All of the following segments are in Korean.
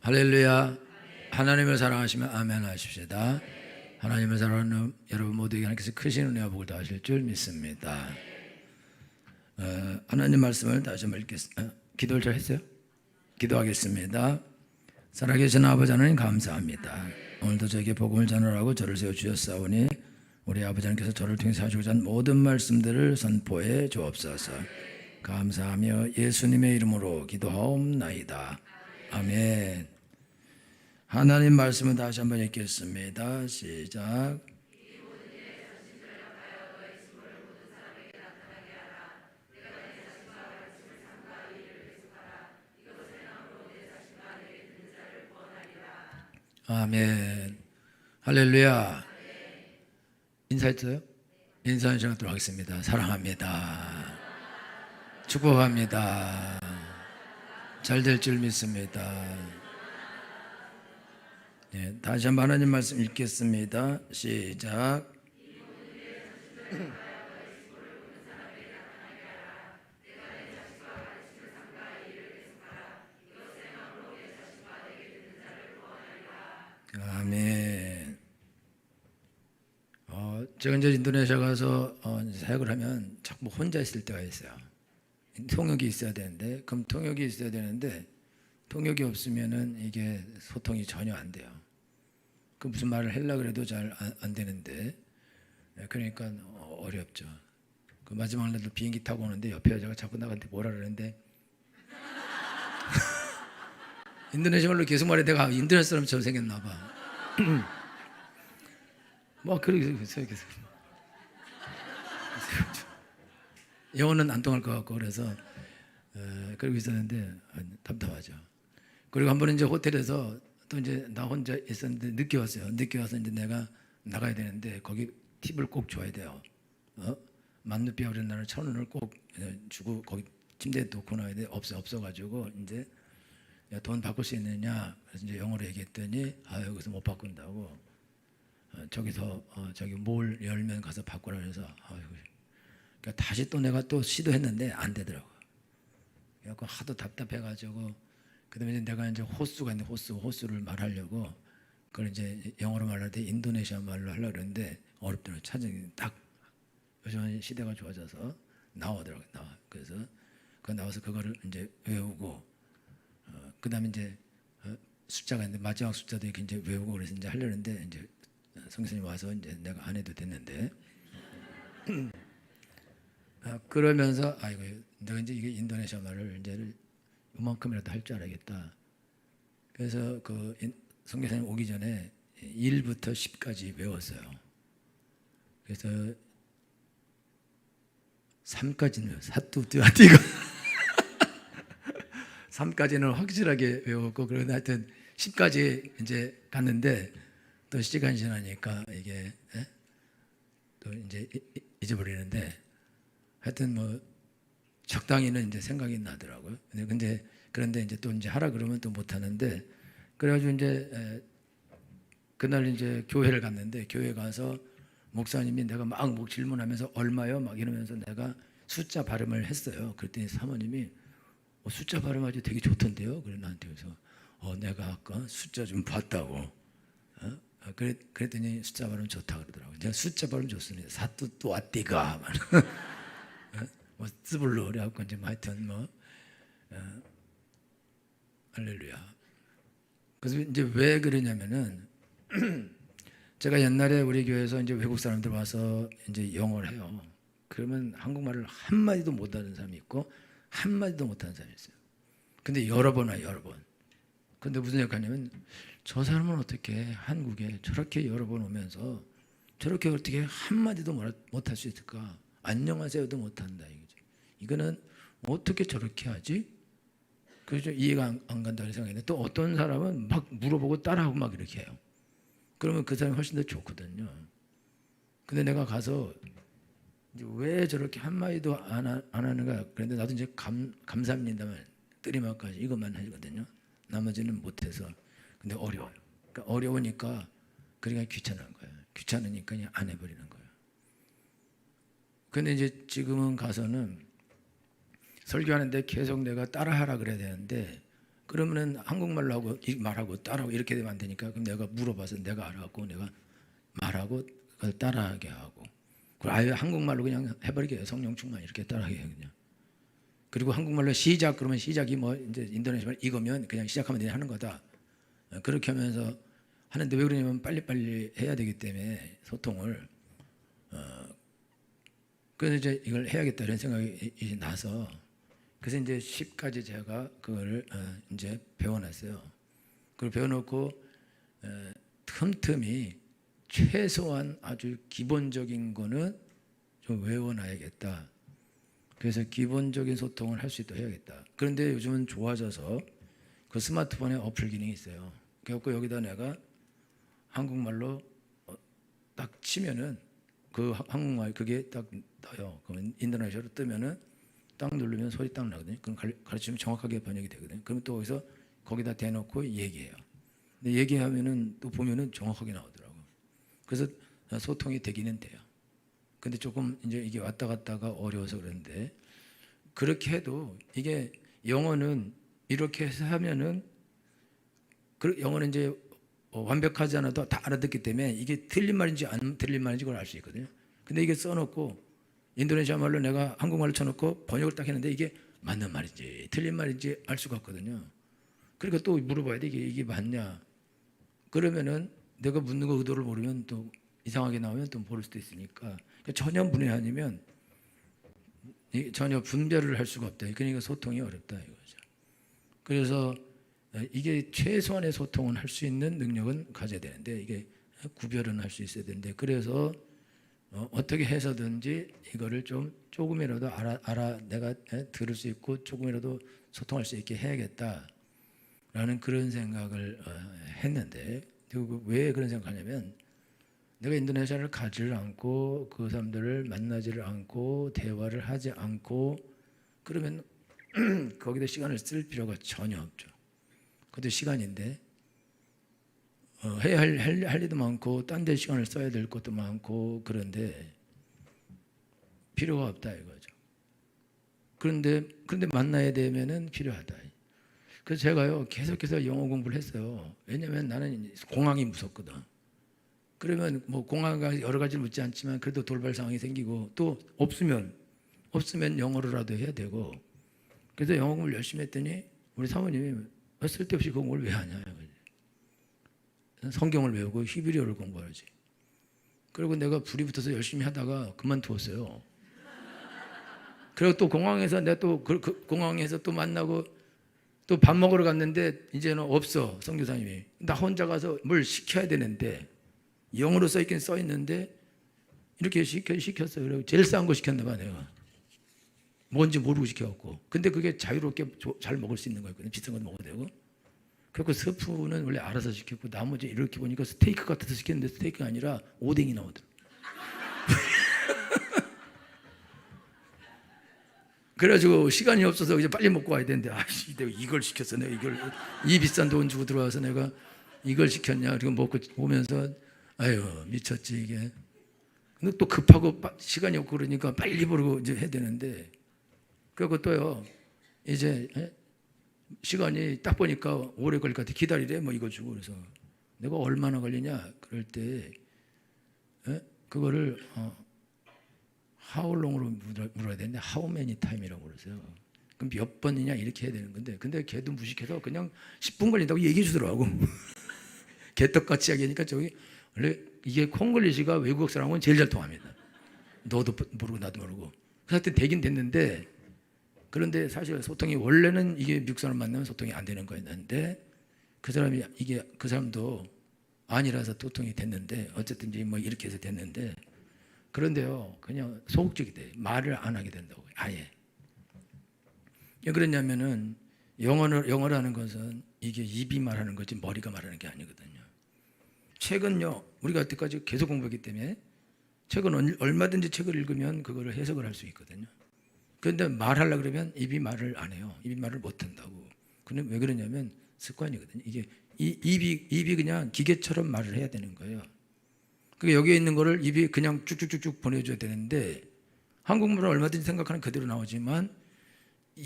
할렐루야. 하나님을 사랑하시면 아멘 하십시다. 하나님을 사랑하는 여러분 모두에게 하나님께서 크신 은혜와 복을 더하실 줄 믿습니다. 하나님 말씀을 다시 한번 읽겠습니다. 기도를 잘 했어요? 기도하겠습니다. 살아계신 아버지 하나님 감사합니다. 오늘도 저에게 복음을 전하라고 저를 세워주셨사오니 우리 아버지 하나님께서 저를 통해서 하시고자 한 모든 말씀들을 선포해 주옵소서. 감사하며 예수님의 이름으로 기도하옵나이다. 아멘. 하나님 말씀을 다시 한번 읽겠습니다. 시작. 아멘. 할렐루야. 인사했어요? 인사하는 시간 갖도록 하겠습니다. 사랑합니다. 축복합니다. 잘 될 줄 믿습니다. 네, 다시 한번 하나님 말씀 읽겠습니다. 시작. 아멘. 제가 이제 인도네시아 가서 사역을 하면 자꾸 혼자 있을 때가 있어요. 통역이 있어야 되는데, 그럼 통역이 있어야 되는데 통역이 없으면은 이게 소통이 전혀 안 돼요. 그 무슨 말을 하려고 그래도 잘 안 되는데, 그러니까 어렵죠. 그 마지막 날도 비행기 타고 오는데 옆에 여자가 자꾸 나한테 뭐라 그러는데 인도네시아 말로 계속 말해. 내가 인도네시아 사람처럼 생겼나 봐. 뭐 그렇게 계속 영어는 안 통할 것 같고 그래서 그러고 있었는데 답답하죠. 그리고 한 번은 이제 호텔에서 또 이제 나 혼자 있었는데 늦게 왔어요. 늦게 와서 이제 내가 나가야 되는데 거기 팁을 꼭 줘야 돼요. 만루피아 그런 나는 1,000원을 꼭 주고 거기 침대에 놓고 나야 돼. 없어가지고 이제 돈 바꿀 수 있느냐? 그래서 이제 영어로 얘기했더니 여기서 못 바꾼다고. 저기서 저기 몰 열면 가서 바꾸라 그래서 그러니까 다시 또 내가 또 시도했는데 안 되더라고. 그래서 하도 답답해가지고 그다음에 내가 이제 호수가 있는데 호수를 말하려고 그걸 이제 영어로 말할 때 인도네시아 말로 하려고 그랬는데 어렵더라고. 찾으니 딱 요즘 시대가 좋아져서 나오더라고. 그래서 그 나와서 그거를 이제 외우고 그다음에 이제 숫자가 있는데 마지막 숫자도 이렇게 이제 외우고 그래서 이제 하려는데 이제 성교사님 와서 이제 내가 안 해도 됐는데 그러면서 아이고 내가 이제 이게 인도네시아 말을 이제 이만큼이라도 할 줄 알아야겠다. 그래서 그 성교사님 오기 전에 1부터 10까지 외웠어요. 그래서 3까지는 사뚜띠가 3까지는 확실하게 외웠고 그러다 하여튼 10까지 이제 갔는데 또 시간이 지나니까 이게 또 이제 잊어버리는데 하여튼 뭐 적당히는 이제 생각이 나더라고요. 그런데 이제 또 이제 하라 그러면 또 못 하는데 그래가지고 이제 그날 이제 교회를 갔는데 교회 가서 목사님이 내가 막 질문하면서 얼마요? 막 이러면서 내가 숫자 발음을 했어요. 그랬더니 사모님이 숫자 발음 아주 되게 좋던데요. 그래 나한테 그래서 내가 아까 숫자 좀 봤다고. 그랬더니 숫자 발음 좋다 그러더라고요. 제가 숫자 발음 좋습니다. 사뚜또 와띠가 뭐 쯔블로 그래갖고 이제 하여튼 뭐 할렐루야. 그래서 이제 왜 그러냐면은 제가 옛날에 우리 교회에서 이제 외국 사람들 와서 이제 영어를 해요. 그러면 한국말을 한 마디도 못하는 사람이 있고 한 마디도 못하는 사람이 있어요. 근데 여러 번 와요, 여러 번. 근데 무슨 생각하냐면 저 사람은 어떻게 한국에 저렇게 여러 번 오면서 저렇게 어떻게 한 마디도 못할 수 있을까? 안녕하세요도 못한다 이거지. 이거는 어떻게 저렇게 하지? 그래서 이해가 안 간다는 생각인데 또 어떤 사람은 막 물어보고 따라하고 막 이렇게 해요. 그러면 그 사람이 훨씬 더 좋거든요. 근데 내가 가서 이제 왜 저렇게 한마디도 안 하는가? 그런데 나도 이제 감사합니다만 뜨리마까지 이것만 하거든요. 나머지는 못해서. 근데 어려워요. 그러니까 어려우니까 그러니까 귀찮은 거예요. 귀찮으니까 그냥 안 해버리는 거예요. 근데 이제 지금은 가서는 설교하는데 계속 내가 따라하라 그래야 되는데 그러면은 한국말로 하고 말하고 따라하고 이렇게 되면 안 되니까 그럼 내가 물어봐서 내가 알아갖고 내가 말하고 그걸 따라하게 하고 그리고 아예 한국말로 그냥 해버리게 해요. 성령 충만 이렇게 따라하게 해요. 그냥. 그리고 한국말로 시작 그러면 시작이 뭐 이제 인도네시아 말 이거면 그냥 시작하면 되냐 하는 거다. 그렇게 하면서 하는데 왜 그러냐면 빨리빨리 해야 되기 때문에 소통을 그래서 이제 이걸 해야겠다 이런 생각이 이제 나서 그래서 이제 10까지 제가 그걸 이제 배워놨어요. 그걸 배워놓고 틈틈이 최소한 아주 기본적인 거는 좀 외워놔야겠다. 그래서 기본적인 소통을 할 수 있도록 해야겠다. 그런데 요즘은 좋아져서 그 스마트폰에 어플 기능이 있어요. 그래갖고 여기다 내가 한국말로 딱 치면은 그 한국말 그게 딱 떠요. 그러면 인도네시아로 뜨면은 딱 누르면 소리 딱 나거든요. 그럼 가르치면 정확하게 번역이 되거든요. 그러면 또 거기다 대놓고 얘기해요. 근데 얘기하면은 또 보면은 정확하게 나오더라고. 그래서 소통이 되기는 돼요. 근데 조금 이제 이게 왔다 갔다가 어려워서 그런데 그렇게 해도 이게 영어는 이렇게 해서 하면은 영어는 이제 완벽하지 않아도 다 알아듣기 때문에 이게 틀린 말인지 안 틀린 말인지 그걸 알 수 있거든요. 근데 이게 써놓고 인도네시아 말로 내가 한국말로 쳐놓고 번역을 딱 했는데 이게 맞는 말인지 틀린 말인지 알 수가 없거든요. 그러니까 또 물어봐야 돼. 이게 맞냐? 그러면은 내가 묻는 거 의도를 모르면 또 이상하게 나오면 또 모를 수도 있으니까 그러니까 전혀 문외 아니면 전혀 분별을 할 수가 없다. 그러니까 소통이 어렵다 이거죠. 그래서 이게 최소한의 소통은 할 수 있는 능력은 가져야 되는데 이게 구별은 할 수 있어야 되는데 그래서 어떻게 해서든지 이거를 좀 조금이라도 내가 들을 수 있고 조금이라도 소통할 수 있게 해야겠다라는 그런 생각을 했는데 왜 그런 생각하냐면 내가 인도네시아를 가지를 않고 그 사람들을 만나지를 않고 대화를 하지 않고 그러면 거기다 시간을 쓸 필요가 전혀 없죠. 그것도 시간인데 해야 할 일도 많고 딴 데 시간을 써야 될 것도 많고 그런데 필요가 없다 이거죠. 그런데 만나야 되면은 필요하다. 그래서 제가요 계속해서 영어 공부를 했어요. 왜냐하면 나는 공항이 무섭거든. 그러면 뭐 공항가 여러 가지를 묻지 않지만 그래도 돌발 상황이 생기고 또 없으면 영어로라도 해야 되고 그래서 영어 공부를 열심히 했더니 우리 사모님이 쓸데없이 그 공부를 왜 하냐 성경을 외우고 히브리어를 공부하지. 그리고 내가 불이 붙어서 열심히 하다가 그만두었어요. 그리고 또 공항에서 내가 또 공항에서 또 만나고 또 밥 먹으러 갔는데 이제는 없어 선교사님이. 나 혼자 가서 뭘 시켜야 되는데 영어로 써 있긴 써 있는데 이렇게 시켰어요. 그리고 제일 싼 거 시켰나 봐 내가. 뭔지 모르고 시켜갖고. 근데 그게 자유롭게 잘 먹을 수 있는 거였거든요. 비싼 건 먹어도 되고. 그리고 스프는 원래 알아서 시켰고 나머지 이렇게 보니까 스테이크 같아서 시켰는데 스테이크가 아니라 오뎅이 나오더라고요. 그래가지고 시간이 없어서 이제 빨리 먹고 와야 되는데 내가 이걸 시켰어. 내가 이걸 이 비싼 돈 주고 들어와서 내가 이걸 시켰냐. 그리고 먹고 오면서 아유 미쳤지 이게. 근데 또 급하고 시간이 없고 그러니까 빨리 버리고 이제 해야 되는데 그리고 또요 이제 시간이 딱 보니까 오래 걸릴 것 같아. 기다리래 뭐 이거 주고 그래서 내가 얼마나 걸리냐 그럴 때 그거를 how long으로 물어야 되는데 how many time이라고 그러세요. 그럼 몇 번이냐 이렇게 해야 되는 건데 근데 걔도 무식해서 그냥 10분 걸린다고 얘기해 주더라고. 개떡같이 얘기하니까 저기 원래 이게 콩글리시가 외국 사람은 제일 잘 통합니다. 너도 모르고 나도 모르고. 그래서 하여튼 되긴 됐는데 그런데 사실 소통이 원래는 이게 미국 사람 만나면 소통이 안 되는 거였는데 그 사람도 아니라서 소통이 됐는데 어쨌든 이제 뭐 이렇게 해서 됐는데 그런데요 그냥 소극적이 돼. 말을 안 하게 된다고 아예. 왜 그러냐면은 영어라는 것은 이게 입이 말하는 거지 머리가 말하는 게 아니거든요. 책은요 우리가 여태까지 계속 공부했기 때문에 책은 얼마든지 책을 읽으면 그거를 해석을 할 수 있거든요. 그런데 말하려고 그러면 입이 말을 안 해요. 입이 말을 못 한다고. 근데 왜 그러냐면 습관이거든요. 이게 입이 그냥 기계처럼 말을 해야 되는 거예요. 그러니까 여기에 있는 거를 입이 그냥 쭉쭉쭉쭉 보내줘야 되는데 한국말은 얼마든지 생각하는 그대로 나오지만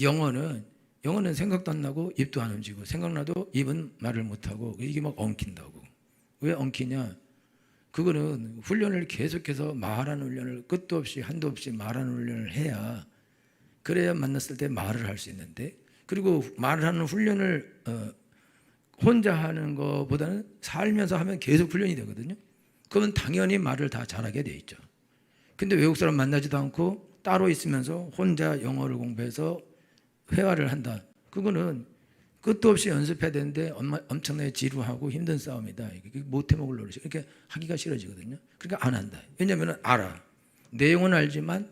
영어는 영어는 생각도 안 나고 입도 안 움직이고 생각나도 입은 말을 못하고 이게 막 엉킨다고. 왜 엉키냐? 그거는 훈련을 계속해서 말하는 훈련을 끝도 없이 한도 없이 말하는 훈련을 해야 그래야 만났을 때 말을 할 수 있는데, 그리고 말하는 훈련을 혼자 하는 것보다는 살면서 하면 계속 훈련이 되거든요. 그러면 당연히 말을 다 잘하게 돼 있죠. 근데 외국 사람 만나지도 않고 따로 있으면서 혼자 영어를 공부해서 회화를 한다. 그거는 끝도 없이 연습해야 되는데 엄청나게 지루하고 힘든 싸움이다. 이게 못해 먹을 노릇이. 이렇게 하기가 싫어지거든요. 그러니까 안 한다. 왜냐하면 알아. 내용은 알지만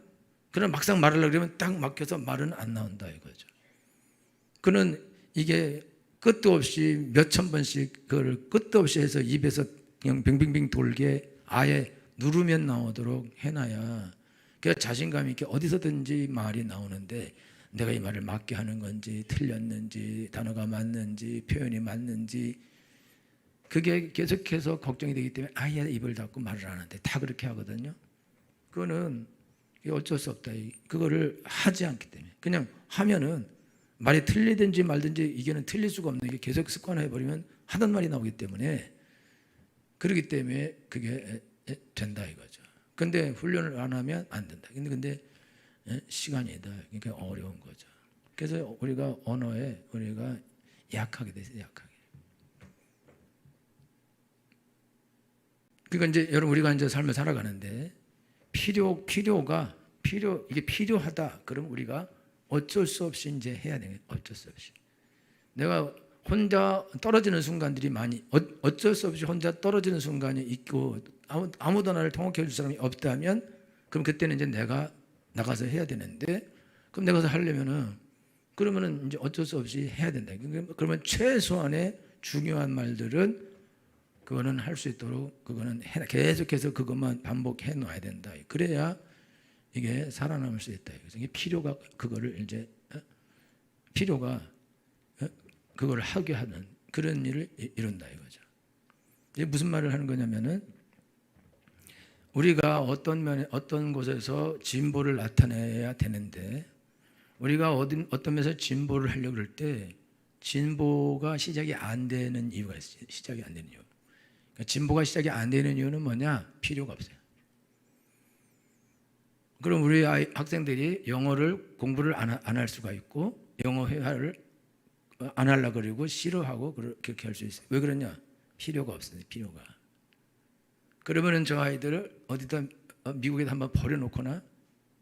그럼 막상 말하려고 그러면 딱 막혀서 말은 안 나온다 이거죠. 그는 이게 끝도 없이 몇천 번씩 그걸 끝도 없이 해서 입에서 그냥 빙빙빙 돌게 아예 누르면 나오도록 해놔야 그래야 자신감 있게 어디서든지 말이 나오는데, 내가 이 말을 맞게 하는 건지 틀렸는지 단어가 맞는지 표현이 맞는지 그게 계속해서 걱정이 되기 때문에 아예 입을 닫고 말을 안 하는데 다 그렇게 하거든요. 그거는 어쩔 수 없다. 그거를 하지 않기 때문에 그냥 하면은 말이 틀리든지 말든지 이게는 틀릴 수가 없는 게 계속 습관해버리면 하던 말이 나오기 때문에, 그렇기 때문에 그게 된다 이거죠. 근데 훈련을 안 하면 안 된다. 근데 시간이다. 그러니까 어려운 거죠. 그래서 우리가 언어에 우리가 약하게 됐어요. 약하게. 그러니까 이제 여러분 우리가 이제 삶을 살아가는데 필요가 이게 필요하다. 그럼 우리가 어쩔 수 없이 이제 해야 되는 거예요. 어쩔 수 없이. 내가 혼자 떨어지는 순간들이 많이 어쩔 수 없이 혼자 떨어지는 순간이 있고 아무도 나를 통역해 줄 사람이 없다면 그럼 그때는 이제 내가 나가서 해야 되는데, 그럼 내가 가서 하려면은 그러면은 이제 어쩔 수 없이 해야 된다. 그러면 최소한의 중요한 말들은 그거는 할 수 있도록 그거는 계속해서 그것만 반복해 놔야 된다. 그래야 이게 살아남을 수 있다. 그래서 이게 필요가 그거를 이제 필요가 그걸 하게 하는 그런 일을 이룬다 이거죠. 이게 무슨 말을 하는 거냐면은 우리가 어떤 곳에서 진보를 나타내야 되는데, 우리가 어떤 면에서 진보를 하려고 그럴 때 진보가 시작이 안 되는 이유가 있어요. 시작이 안 되는 이유. 그러니까 진보가 시작이 안 되는 이유는 뭐냐? 필요가 없어요. 그럼 우리 학생들이 영어를 공부를 안 할 수가 있고 영어 회화를 안 하려고 그러고 싫어하고 그렇게 할 수 있어요. 왜 그러냐? 필요가 없어요. 필요가. 그러면은 저 아이들을 어디다 미국에다 한번 버려놓거나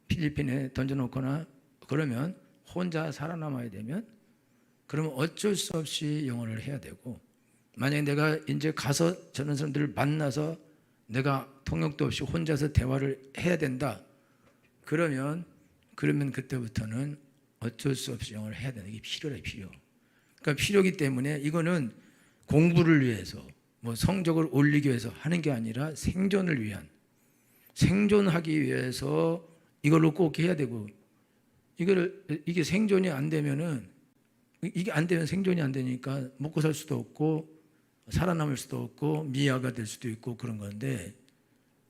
필리핀에 던져놓거나 그러면 혼자 살아남아야 되면 그러면 어쩔 수 없이 영어를 해야 되고, 만약에 내가 이제 가서 저런 사람들을 만나서 내가 통역도 없이 혼자서 대화를 해야 된다. 그러면 그때부터는 어쩔 수 없이 영어를 해야 되는 게 필요해. 필요. 그러니까 필요기 때문에 이거는 공부를 위해서 뭐 성적을 올리기 위해서 하는 게 아니라 생존을 위한, 생존하기 위해서 이걸로 꼭 해야 되고, 이게 생존이 안 되면은 이게 안 되면 생존이 안 되니까 먹고 살 수도 없고 살아남을 수도 없고 미아가 될 수도 있고 그런 건데,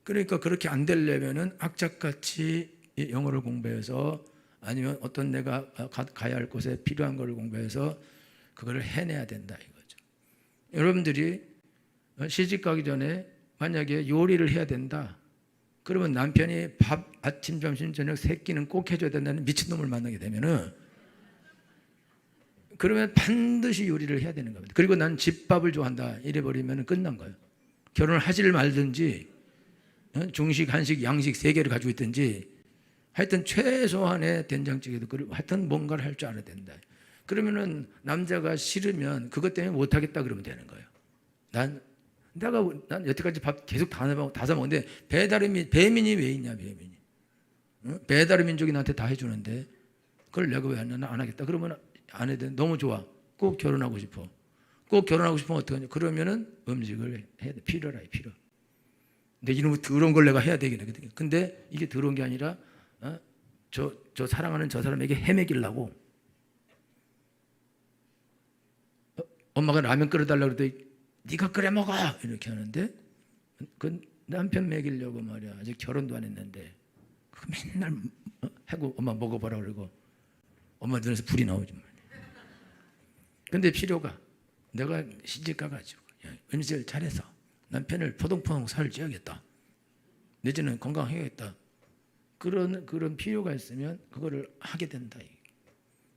그러니까 그렇게 안 되려면은 악착같이 영어를 공부해서 아니면 어떤 내가 가야 할 곳에 필요한 것을 공부해서 그거를 해내야 된다 이거죠. 여러분들이 시집 가기 전에 만약에 요리를 해야 된다. 그러면 남편이 밥 아침 점심 저녁 세 끼는 꼭 해줘야 된다는 미친놈을 만나게 되면은 그러면 반드시 요리를 해야 되는 겁니다. 그리고 나는 집밥을 좋아한다 이래버리면 끝난 거예요. 결혼을 하지를 말든지 중식 한식 양식 세 개를 가지고 있든지 하여튼 최소한의 된장찌개도 하여튼 뭔가를 할 줄 알아야 된다. 그러면은 남자가 싫으면 그것 때문에 못하겠다 그러면 되는 거예요. 난 여태까지 밥 계속 다 사먹는데 배민이 왜 있냐, 배민이. 배달의 민족이 나한테 다 해주는데 그걸 내가 왜 안 하겠다. 그러면 안 해도 돼. 너무 좋아. 꼭 결혼하고 싶어. 꼭 결혼하고 싶으면 어떡하냐. 그러면은 음식을 해야 돼. 필요라, 필요. 근데 이런 더러운 걸 내가 해야 되긴 하거든요. 근데 이게 더러운 게 아니라 저 사랑하는 저 사람에게 해먹이려고 엄마가 라면 끓여달라고 그랬더니 네가 끓여 먹어 이렇게 하는데 그 남편 먹이려고 말이야. 아직 결혼도 안 했는데 맨날 하고 엄마 먹어봐라 그러고 엄마 눈에서 불이 나오지 말이야. 근데 필요가 내가 시집가 가지고 은실 잘해서 남편을 포동포동 살을 찌야겠다. 내지는 건강해야겠다. 그런 필요가 있으면 그거를 하게 된다.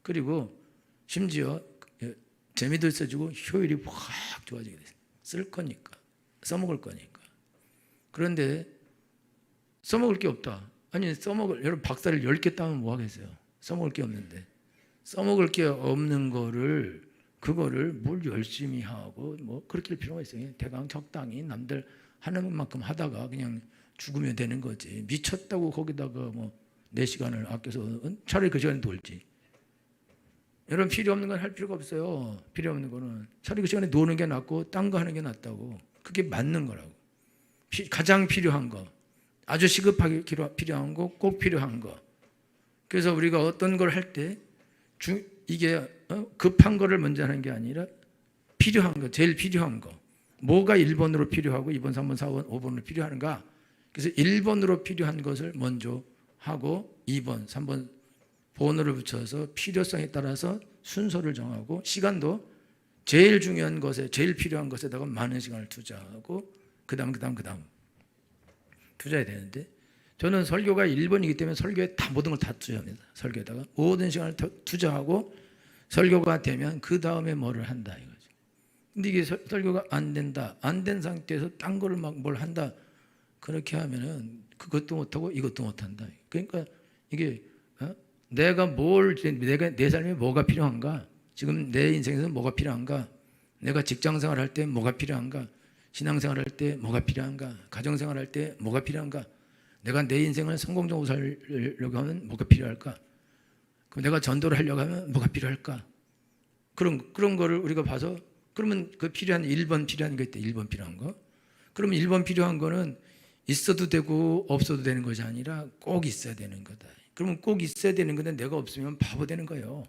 그리고 심지어 재미도 있어지고 효율이 확 좋아지게 돼. 쓸 거니까, 써먹을 거니까. 그런데 써먹을 게 없다. 아니 여러분 박사를 10개 따면 뭐 하겠어요? 써먹을 게 없는데. 써먹을 게 없는 그거를 뭘 열심히 하고 뭐 그렇게 할 필요가 있어요. 대강 적당히 남들 하는 만큼 하다가 그냥 죽으면 되는 거지. 미쳤다고 거기다가 뭐 내 시간을 아껴서 차라리 그 시간에 놀지. 여러분 필요 없는 건 할 필요가 없어요. 필요 없는 거는 차라리 그 시간에 노는 게 낫고 딴 거 하는 게 낫다고. 그게 맞는 거라고. 가장 필요한 거, 아주 시급하게 필요한 거, 꼭 필요한 거. 그래서 우리가 어떤 걸 할 때 이게 급한 거를 먼저 하는 게 아니라 필요한 거, 제일 필요한 거. 뭐가 1번으로 필요하고 2번, 3번, 4번, 5번으로 필요한가? 그래서 1번으로 필요한 것을 먼저 하고 2번, 3번 번호를 붙여서 필요성에 따라서 순서를 정하고 시간도 제일 중요한 것에 제일 필요한 것에다가 많은 시간을 투자하고 그다음 투자해야 되는데 저는 설교가 1번이기 때문에 설교에 다 모든 걸 다 투자합니다. 설교에다가 모든 시간을 투자하고 설교가 되면 그 다음에 뭐를 한다 이거죠. 근데 이게 설교가 안 된다. 안 된 상태에서 딴 거를 막 뭘 한다. 그렇게 하면은 그것도 못하고 이것도 못한다. 그러니까 이게 내가 내 삶에 뭐가 필요한가? 지금 내 인생에서 뭐가 필요한가? 내가 직장생활 할 때 뭐가 필요한가? 신앙생활 할 때 뭐가 필요한가? 가정생활 할 때 뭐가 필요한가? 내가 내 인생을 성공적으로 살려고 하면 뭐가 필요할까? 그럼 내가 전도를 하려고 하면 뭐가 필요할까? 그런 거를 우리가 봐서 그러면 그 필요한 1번 필요한 거 있대. 1번 필요한 거. 그러면 1번 필요한 거는 있어도 되고 없어도 되는 것이 아니라 꼭 있어야 되는 거다. 그러면 꼭 있어야 되는 건데 내가 없으면 바보 되는 거예요.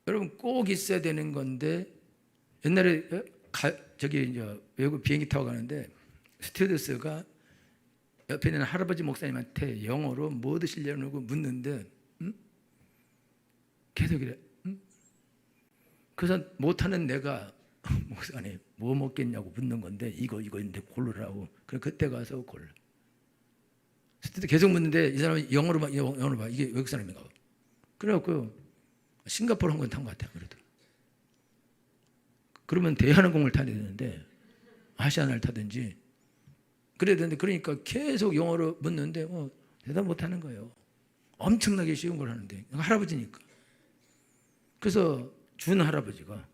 여러분 꼭 있어야 되는 건데 옛날에 저기 이제 외국 비행기 타고 가는데 스튜어디스가 옆에 있는 할아버지 목사님한테 영어로 뭐 드시려고 묻는데 계속 이래. 그래서 못하는 내가 목사님 뭐 먹겠냐고 묻는 건데 이거 있는데 고르라고. 그래 그때 가서 골라. 계속 묻는데 이 사람이 영어로 봐 이게 외국 사람인가 봐. 그래갖고 싱가포르 항공 탄 것 같아요. 그래도 그러면 대한항공을 타야 되는데 아시아나를 타든지 그래야 되는데 그러니까 계속 영어로 묻는데 대답 못하는 거예요. 엄청나게 쉬운 걸 하는데 할아버지니까. 그래서 준 할아버지가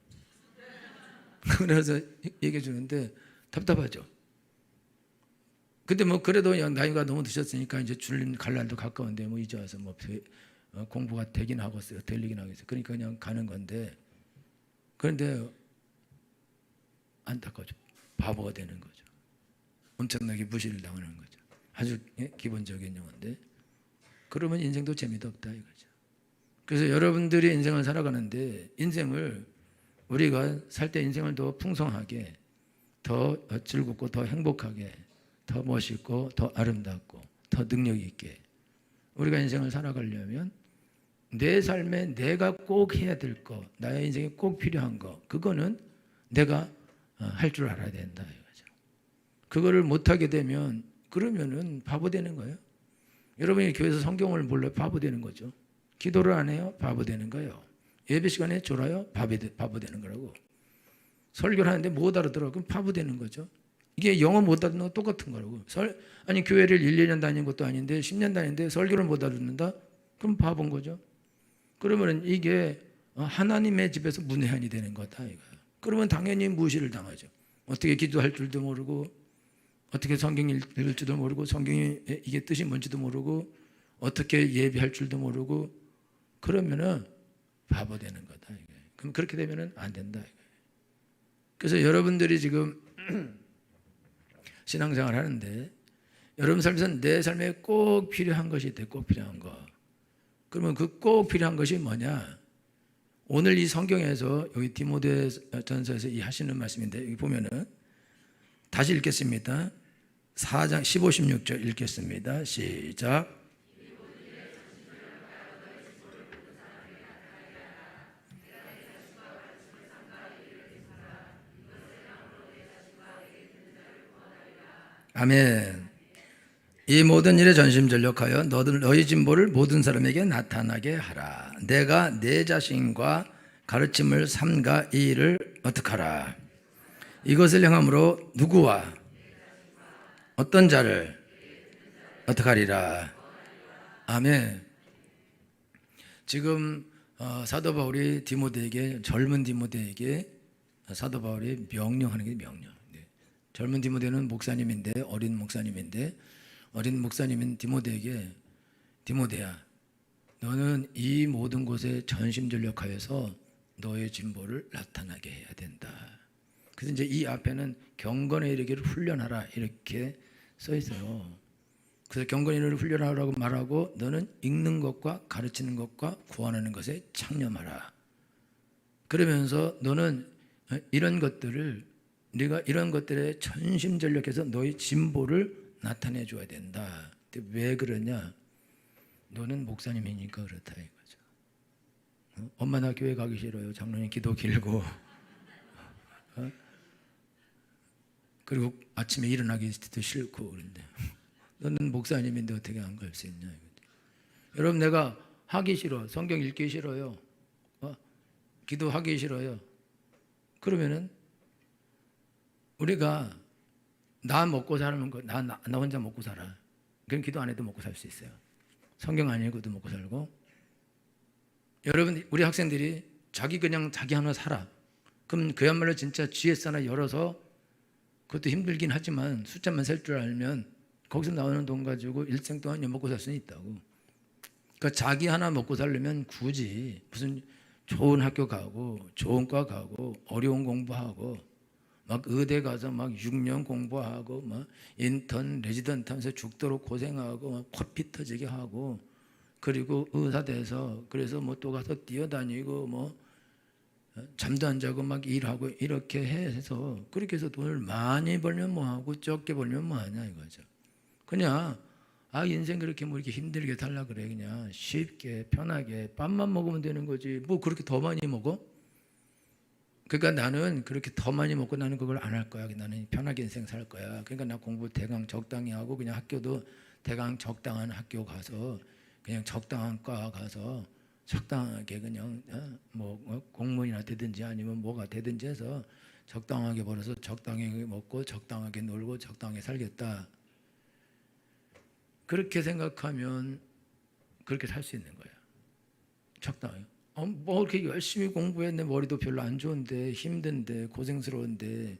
그래서 얘기해 주는데 답답하죠. 근데 뭐 그래도 나이가 너무 드셨으니까 이제 주님 갈 날도 가까운데 뭐 이제 와서 뭐 공부가 되긴 하겠어요. 들리긴 하겠어요. 그러니까 그냥 가는 건데 그런데 안타까워죠. 바보가 되는 거죠. 엄청나게 무시를 당하는 거죠. 아주 기본적인 용어인데 그러면 인생도 재미도 없다 이거죠. 그래서 여러분들이 인생을 살아가는데 인생을 우리가 살 때 인생을 더 풍성하게 더 즐겁고 더 행복하게 더 멋있고 더 아름답고 더 능력 있게 우리가 인생을 살아가려면 내 삶에 내가 꼭 해야 될 거, 나의 인생에 꼭 필요한 거, 그거는 내가 할 줄 알아야 된다 이거죠. 그거를 못하게 되면 그러면은 바보 되는 거예요. 여러분이 교회에서 성경을 몰라요? 바보 되는 거죠. 기도를 안 해요? 바보 되는 거예요. 예배 시간에 졸아요? 바보 되는 거라고. 설교를 하는데 못 알아들어. 그럼 바보 되는 거죠. 이게 영어 못 알아듣는 거 똑같은 거라고. 아니 교회를 1, 2년 다니는 것도 아닌데 10년 다니는데 설교를 못 알아듣는다? 그럼 바본 거죠. 그러면 이게 하나님의 집에서 문외한이 되는 거다 이거예요. 그러면 당연히 무시를 당하죠. 어떻게 기도할 줄도 모르고 어떻게 성경 읽을 줄도 모르고 성경이 이게 뜻이 뭔지도 모르고 어떻게 예배할 줄도 모르고 그러면은 바보 되는 거다 이거예요. 그럼 그렇게 되면은 안 된다 이거예요. 그래서 여러분들이 지금 신앙생활 하는데 여러분 삶에서 내 삶에 꼭 필요한 것이 있대. 꼭 필요한 거. 그러면 그 꼭 필요한 것이 뭐냐? 오늘 이 성경에서 여기 디모데전서에서 이 하시는 말씀인데 여기 보면은 다시 읽겠습니다. 4장 15, 16절 읽겠습니다. 시작. 아멘. 이 모든 일에 전심전력하여 너희 진보를 모든 사람에게 나타나게 하라. 내가 내 자신과 가르침을 삼가 이 일을 어떡하라. 이것을 행함으로 누구와 어떤 자를 어떡하리라. 아멘. 지금 사도 바울이 디모데에게, 젊은 디모데에게 사도 바울이 명령하는 게 명령. 젊은 디모데는 목사님인데, 어린 목사님인데, 어린 목사님인 디모데에게, 디모데야, 너는 이 모든 곳에 전심전력하여서 너의 진보를 나타나게 해야 된다. 그래서 이제 이 앞에는 경건에 이르기를 훈련하라 이렇게 써 있어요. 그래서 경건에 이르기를 훈련하라고 말하고, 너는 읽는 것과 가르치는 것과 구원하는 것에 창념하라. 그러면서 너는 이런 것들을, 네가 이런 것들에 전심전력해서 너의 진보를 나타내 줘야 된다. 왜 그러냐? 너는 목사님이니까 그렇다 이거죠. 엄마 나 교회 가기 싫어요. 장로님 기도 길고 그리고 아침에 일어나기도 싫고 그런데 너는 목사님인데 어떻게 안 갈 수 있냐 이거죠. 여러분, 내가 하기 싫어, 성경 읽기 싫어요, 기도하기 싫어요. 그러면은 우리가 나 먹고 사는 거, 나 혼자 먹고 살아. 그럼 기도 안 해도 먹고 살 수 있어요. 성경 안 읽어도 먹고 살고. 여러분, 우리 학생들이 그냥 자기 하나 살아. 그럼 그야말로 진짜 GS 하나 열어서, 그것도 힘들긴 하지만 숫자만 셀 줄 알면 거기서 나오는 돈 가지고 일생 동안 먹고 살 수는 있다고. 그러니까 자기 하나 먹고 살려면 굳이 무슨 좋은 학교 가고 좋은 과 가고 어려운 공부하고 막 의대 가서 막 6년 공부하고 막 인턴 레지던트 하면서 죽도록 고생하고 막 코피 터지게 하고, 그리고 의사 돼서 그래서 뭐 또 가서 뛰어다니고 뭐 잠도 안 자고 막 일하고 이렇게 해서, 그렇게 해서 돈을 많이 벌면 뭐하고 적게 벌면 뭐하냐 이거죠. 그냥 인생 그렇게 뭐 이렇게 힘들게 살라 그래. 그냥 쉽게 편하게 밥만 먹으면 되는 거지 뭐 그렇게 더 많이 먹어? 그러니까 나는 그렇게 더 많이 먹고 나는 그걸 안 할 거야. 나는 편하게 인생 살 거야. 그러니까 나 공부 대강 적당히 하고, 그냥 학교도 대강 적당한 학교 가서 그냥 적당한 과 가서 적당하게 그냥 뭐 공무원이나 되든지 아니면 뭐가 되든지 해서 적당하게 벌어서 적당하게 먹고 적당하게 놀고 적당하게 살겠다. 그렇게 생각하면 그렇게 살 수 있는 거야. 적당해요. 뭐 이렇게 열심히 공부했는데 머리도 별로 안 좋은데 힘든데 고생스러운데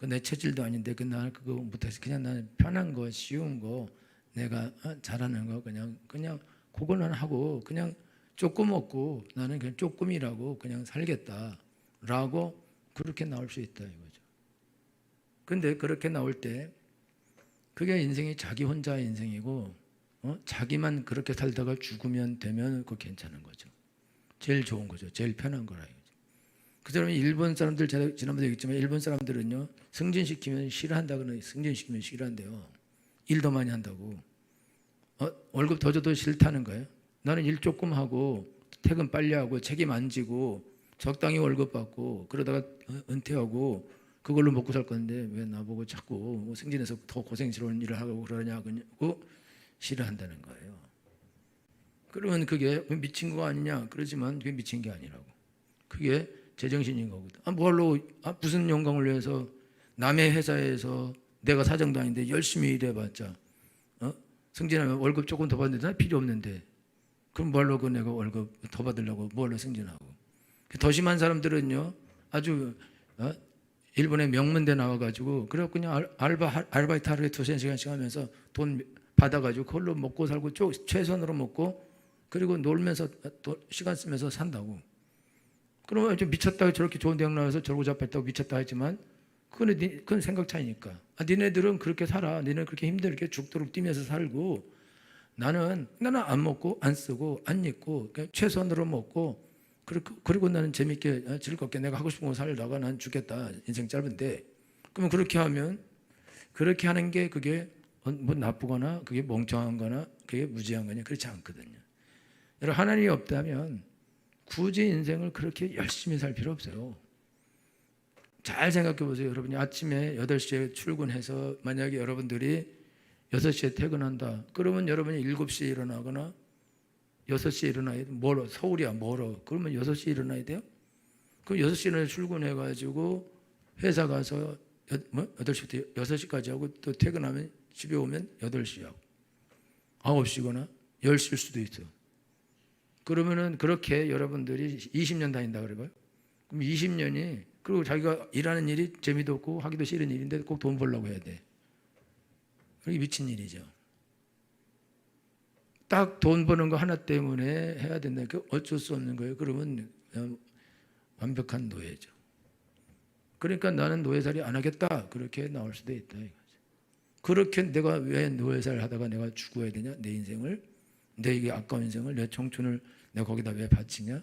내 체질도 아닌데 나 그거 못해서 그냥 나는 편한 거 쉬운 거 내가 잘하는 거 그냥 그거는 하고 그냥 조금 먹고 나는 그냥 조금이라고 그냥 살겠다라고 그렇게 나올 수 있다 이거죠. 근데 그렇게 나올 때 그게 인생이 자기 혼자의 인생이고 자기만 그렇게 살다가 죽으면 되면 그거 괜찮은 거죠. 제일 좋은 거죠. 제일 편한 거라 이거죠. 그 사람이 일본 사람들, 제가 지난번에 얘기했지만 일본 사람들은요 승진시키면 싫어한다 그러는, 승진시키면 싫어한대요. 일 더 많이 한다고. 월급 더 줘도 싫다는 거예요. 나는 일 조금 하고 퇴근 빨리 하고 책임 안 지고 적당히 월급 받고 그러다가 은퇴하고 그걸로 먹고 살 건데 왜 나보고 자꾸 승진해서 더 고생스러운 일을 하고 그러냐고 싫어한다는 거예요. 그러면 그게 미친 거 아니냐 그러지만 그게 미친 게 아니라고. 그게 제정신인 거거든. 뭘로 무슨 영광을 위해서 남의 회사에서 내가 사장도 아닌데 열심히 일해봤자 승진하면 월급 조금 더 받는데 나 필요 없는데 그럼 뭘로 그 내가 월급 더 받으려고 뭘로 승진하고. 더 심한 사람들은요 아주 일본에 명문대 나와가지고 그래서 그냥 아르바이트 하루에 2-3시간씩 하면서 돈 받아가지고 그걸로 먹고 살고 최선으로 먹고 그리고 놀면서 또 시간 쓰면서 산다고. 그러면 좀 미쳤다고 저렇게 좋은 대학 나와서 저러고 잡혔다고 미쳤다 하지만 그건 생각 차이니까. 니네들은 그렇게 살아. 니네는 그렇게 힘들게 죽도록 뛰면서 살고 나는 안 먹고 안 쓰고 안 입고 그냥 최선으로 먹고 그리고 나는 재밌게 즐겁게 내가 하고 싶은 거 살다가 난 죽겠다. 인생 짧은데. 그러면 그렇게 하면 그렇게 하는 게 그게 뭐 나쁘거나 그게 멍청한 거나 그게 무지한 거냐 그렇지 않거든요. 여러분, 하나님이 없다면 굳이 인생을 그렇게 열심히 살 필요 없어요. 잘 생각해 보세요. 여러분이 아침에 8시에 출근해서 만약에 여러분들이 6시에 퇴근한다. 그러면 여러분이 7시에 일어나거나 6시에 일어나야 돼. 멀어. 서울이야 멀어. 그러면 6시에 일어나야 돼요? 그럼 6시에 출근해가지고 회사 가서 8시부터 6시까지 하고 또 퇴근하면 집에 오면 8시 하고 9시거나 10시일 수도 있어. 그러면은 그렇게 여러분들이 20년 다닌다 그래봐요. 그럼 20년이 그리고 자기가 일하는 일이 재미도 없고 하기도 싫은 일인데 꼭 돈 벌려고 해야 돼. 그게 미친 일이죠. 딱 돈 버는 거 하나 때문에 해야 된다. 그 어쩔 수 없는 거예요. 그러면 완벽한 노예죠. 그러니까 나는 노예살이 안 하겠다. 그렇게 나올 수도 있다 이거죠. 그렇게 내가 왜 노예살 하다가 내가 죽어야 되냐? 내 인생을, 내 이게 아까운 인생을, 내 청춘을 내가 거기다 왜 바치냐?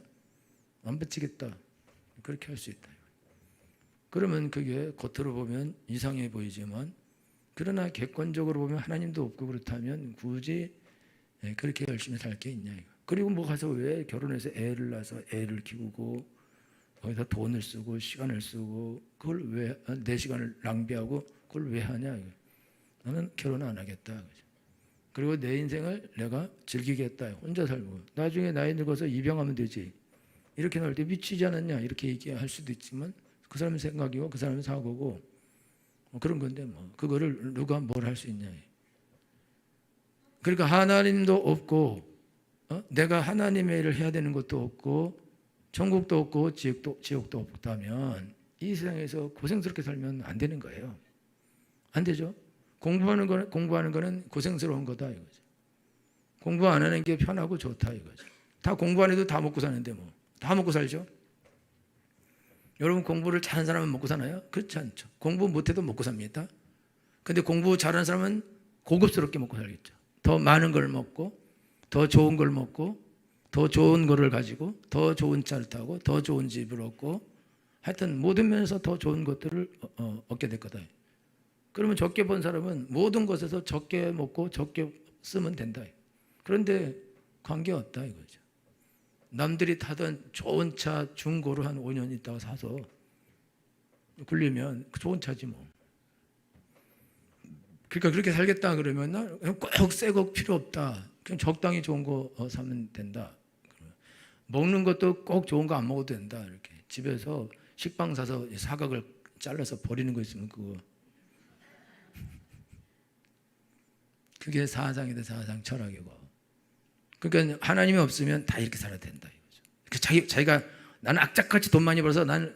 안 바치겠다. 그렇게 할 수 있다. 그러면 그게 겉으로 보면 이상해 보이지만 그러나 객관적으로 보면 하나님도 없고 그렇다면 굳이 그렇게 열심히 살 게 있냐 이거. 그리고 뭐 가서 왜 결혼해서 애를 낳아서 애를 키우고 거기다 돈을 쓰고 시간을 쓰고 그걸 왜 내 시간을 낭비하고 그걸 왜 하냐 이거. 나는 결혼 안 하겠다. 그리고 내 인생을 내가 즐기겠다. 혼자 살고 나중에 나이 늙어서 입양하면 되지. 이렇게 나올 때 미치지 않았냐 이렇게 얘기할 수도 있지만 그 사람의 생각이고 그 사람의 사고고 그런 건데 뭐 그거를 누가 뭘 할 수 있냐. 그러니까 하나님도 없고 내가 하나님의 일을 해야 되는 것도 없고 천국도 없고 지옥도 없다면 이 세상에서 고생스럽게 살면 안 되는 거예요. 안 되죠. 공부하는 거는 고생스러운 거다 이거죠. 공부 안 하는 게 편하고 좋다 이거죠. 다 공부 안 해도 다 먹고 사는데 뭐 다 먹고 살죠. 여러분 공부를 잘하는 사람은 먹고 사나요? 그렇지 않죠. 공부 못해도 먹고 삽니다. 근데 공부 잘하는 사람은 고급스럽게 먹고 살겠죠. 더 많은 걸 먹고 더 좋은 걸 먹고 더 좋은 거를 가지고 더 좋은 차를 타고 더 좋은 집을 얻고 하여튼 모든 면에서 더 좋은 것들을 얻게 될 거다. 그러면 적게 번 사람은 모든 것에서 적게 먹고 적게 쓰면 된다. 그런데 관계없다 이거죠. 남들이 타던 좋은 차 중고로 한 5년 있다가 사서 굴리면 좋은 차지 뭐. 그러니까 그렇게 살겠다 그러면 꼭 새 거 필요 없다. 그냥 적당히 좋은 거 사면 된다. 먹는 것도 꼭 좋은 거 안 먹어도 된다. 이렇게 집에서 식빵 사서 사각을 잘라서 버리는 거 있으면 그게 사상이다. 사상 철학이고. 그러니까 하나님이 없으면 다 이렇게 살아야 된다 이거죠. 자기가 나는 악착같이 돈 많이 벌어서 나는